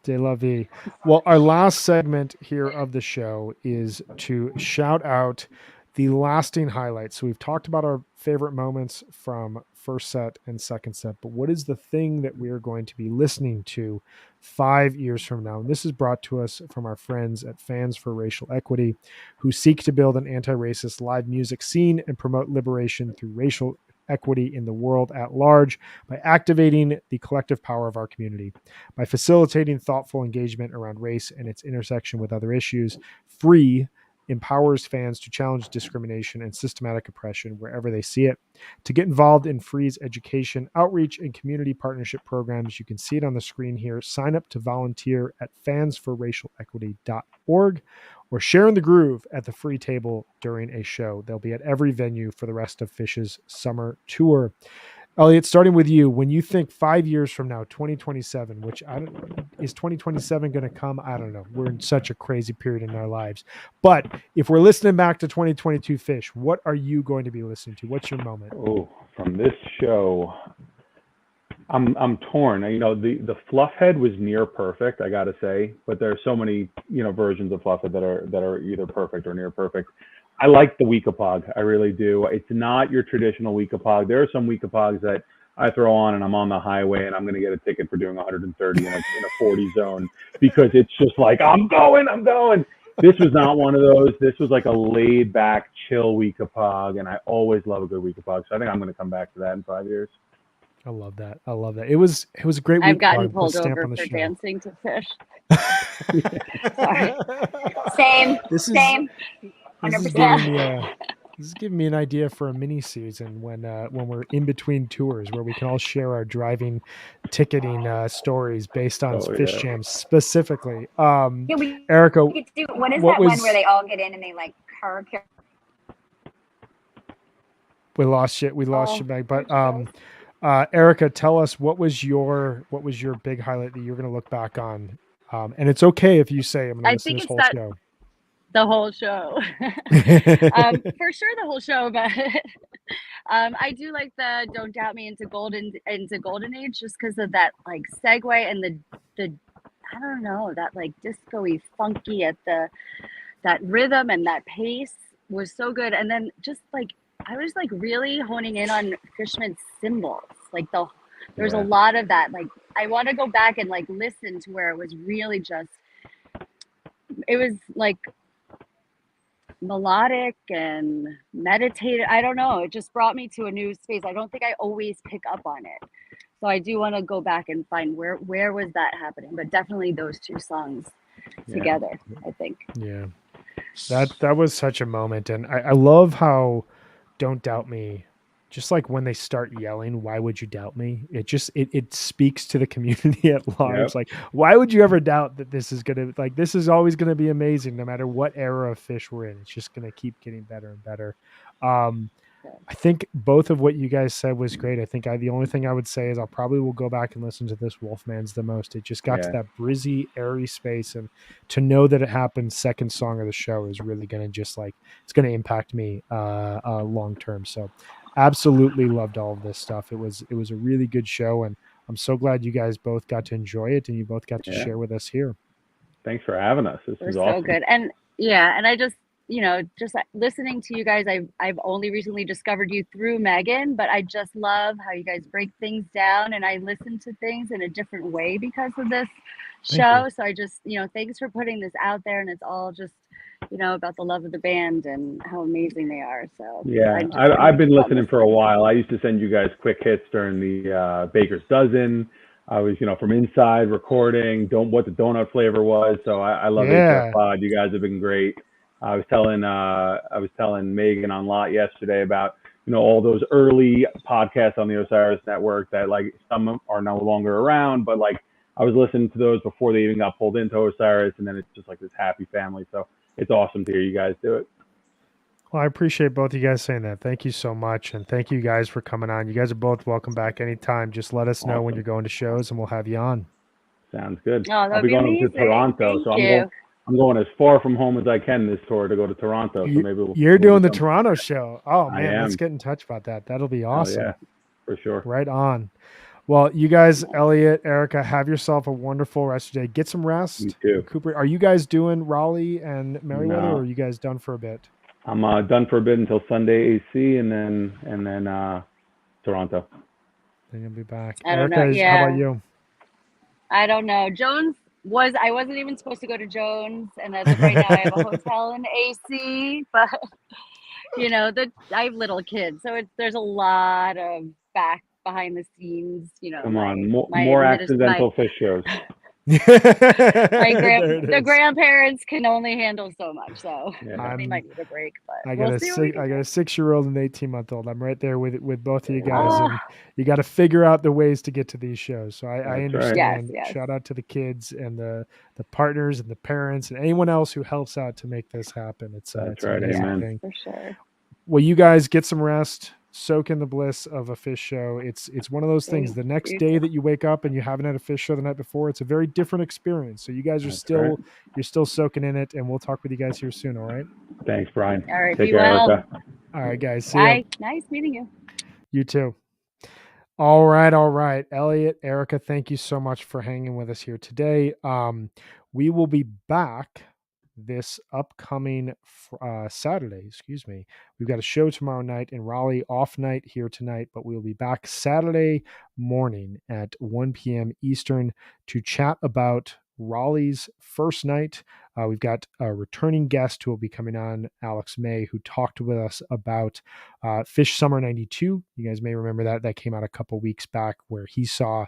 De la vie. Well, our last segment here of the show is to shout out the lasting highlights. So we've talked about our favorite moments from first set and second set, but what is the thing that we are going to be listening to 5 years from now? And this is brought to us from our friends at Fans for Racial Equity, who seek to build an anti-racist live music scene and promote liberation through racial equity in the world at large by activating the collective power of our community, by facilitating thoughtful engagement around race and its intersection with other issues. Free empowers fans to challenge discrimination and systematic oppression wherever they see it. To get involved in Free's education, outreach, and community partnership programs, you can see it on the screen here. Sign up to volunteer at fansforracialequity.org or share in the groove at the Free table during a show. They'll be at every venue for the rest of Fish's summer tour. Elliot, starting with you, when you think 5 years from now, 2027, which is 2027 going to come? I don't know. We're in such a crazy period in our lives. But if we're listening back to 2022 Fish, what are you going to be listening to? What's your moment? Oh, from this show, I'm torn. The Fluffhead was near perfect, I got to say, but there are so many versions of Fluffhead that are either perfect or near perfect. I like the Weekapog. I really do. It's not your traditional Weekapog. There are some Weekapogs that I throw on and I'm on the highway and I'm going to get a ticket for doing 130 in a 40 zone because it's just like, I'm going. This was not one of those. This was like a laid back, chill Weekapog, and I always love a good Weekapog. So I think I'm going to come back to that in 5 years. I love that. I love that. It was a great I've week. gotten The pulled stamp over on the for show. dancing to Fish. Sorry. Same. This is Same. this is 100%. giving me an idea for a mini season when we're in between tours where we can all share our driving ticketing stories based on Oh, Fish yeah. Jam specifically. Yeah, we Erica, could do. What is what that one was where they all get in and they like car we lost you Oh, Meg, but where'd she Erica, tell us what was your big highlight that you're going to look back on, and it's okay if you say I'm going to I listen to think this it's whole that show. the whole show. For sure the whole show, but I do like the "Don't Doubt Me" into Golden Age just because of that like segue and the I don't know, that like disco-y funky at that rhythm and that pace was so good. And then just like I was like really honing in on Fishman's cymbals. Like there's a Yeah. lot of that. Like I want to go back and like listen to where it was really just it was like melodic and meditative. I don't know. It just brought me to a new space. I don't think I always pick up on it. So I do want to go back and find where was that happening. But definitely those two songs together, I think. Yeah. That was such a moment. And I love how Don't Doubt Me, just like when they start yelling, why would you doubt me? It speaks to the community at large. Yep. Like, why would you ever doubt that this is this is always gonna be amazing no matter what era of Fish we're in. It's just gonna keep getting better and better. I think both of what you guys said was great. I think the only thing I would say is I'll probably will go back and listen to this Wolfman's the most. It just got to Yeah. that brizzy, airy space, and to know that it happened second song of the show is really going to just like it's going to impact me long term. So absolutely loved all of this stuff. It was a really good show, and I'm so glad you guys both got to enjoy it and you both got to Yeah. share with us here. Thanks for having us. This We're is so awesome. good. And yeah, and I just just listening to you guys, I've only recently discovered you through Megan, but I just love how you guys break things down, and I listen to things in a different way because of this show. So I just thanks for putting this out there, and it's all just about the love of the band and how amazing they are. So Yeah, I'm just I've been fun listening for a while. I used to send you guys quick hits during the Baker's Dozen. I was, from inside recording, what the donut flavor was. So I love Yeah. HFPod. You guys have been great. I was telling Megan on Lot yesterday about all those early podcasts on the Osiris Network that like some are no longer around, but like I was listening to those before they even got pulled into Osiris, and then it's just like this happy family. So it's awesome to hear you guys do it. Well, I appreciate both of you guys saying that. Thank you so much. And thank you guys for coming on. You guys are both welcome back anytime. Just let us know when Awesome. you're going to shows and we'll have you on. Sounds good. Oh, I'll that'd be be going amazing. to Toronto, Thank so you. I'm going as far from home as I can this tour to go to Toronto. So maybe you're doing the Toronto show. Oh I man, let's am. get in touch about that. That'll be Oh awesome. yeah, for sure. Right on. Well, you guys, Elliot, Erica, have yourself a wonderful rest of your day. Get some rest. You too. Cooper, are you guys doing Raleigh and Merriweather, No. or are you guys done for a bit? I'm done for a bit until Sunday AC, and then Toronto. Then you'll be back. I don't Erica, know. Yeah. how about you? I don't know. I wasn't even supposed to go to Jones, and as of right now, I have a hotel in AC. But I have little kids, so there's a lot of behind the scenes. Come on, more accidental fish shows. The grandparents can only handle so much, so they might need a break. But I got a 6-year-old and an 18-month-old. I'm right there with both of you guys, and you got to figure out the ways to get to these shows. So I understand. Yes. Shout out to the kids and the partners and the parents and anyone else who helps out to make this happen. It's right, an amazing amen. thing. For sure. Well, you guys get some rest. Soak in the bliss of a fish show. It's one of those things. The next day that you wake up and you haven't had a fish show the night before, it's a very different experience. So you guys are you're still soaking in it, and we'll talk with you guys here soon. All right. Thanks, Brian. All right. Take Be care, well. Erica. All right, guys. See Bye. ya. Nice meeting you. You too. All right. Elliot, Erica, thank you so much for hanging with us here today. We will be back this upcoming Saturday. We've got a show tomorrow night in Raleigh, off night here tonight, but we'll be back Saturday morning at 1 p.m. Eastern to chat about Raleigh's first night We've got a returning guest who will be coming on, Alex May, who talked with us about Fish Summer 92. You guys may remember that. That came out a couple weeks back, where he saw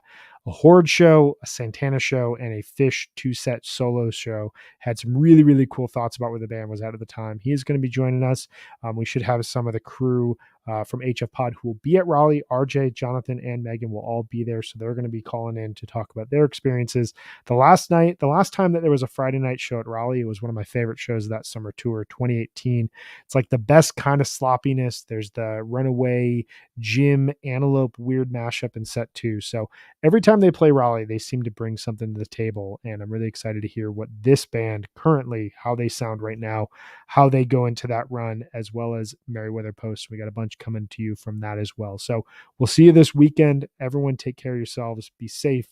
a Horde show, a Santana show, and a Fish 2-set solo show. Had some really, really cool thoughts about where the band was at the time. He is going to be joining us. We should have some of the crew from HFPod who will be at Raleigh. RJ, Jonathan, and Megan will all be there. So they're going to be calling in to talk about their experiences. The last time that there was a Friday night show at Raleigh, it was one of my favorite shows of that summer tour, 2018. It's like the best kind of sloppiness. There's the Runaway, Jim, Antelope weird mashup in set 2. So every time they play Raleigh, they seem to bring something to the table. And I'm really excited to hear what this band currently, how they sound right now, how they go into that run, as well as Merriweather Post. We got a bunch coming to you from that as well. So we'll see you this weekend. Everyone take care of yourselves. Be safe,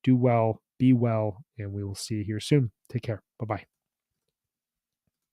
do well, be well, and we will see you here soon. Take care. Bye-bye.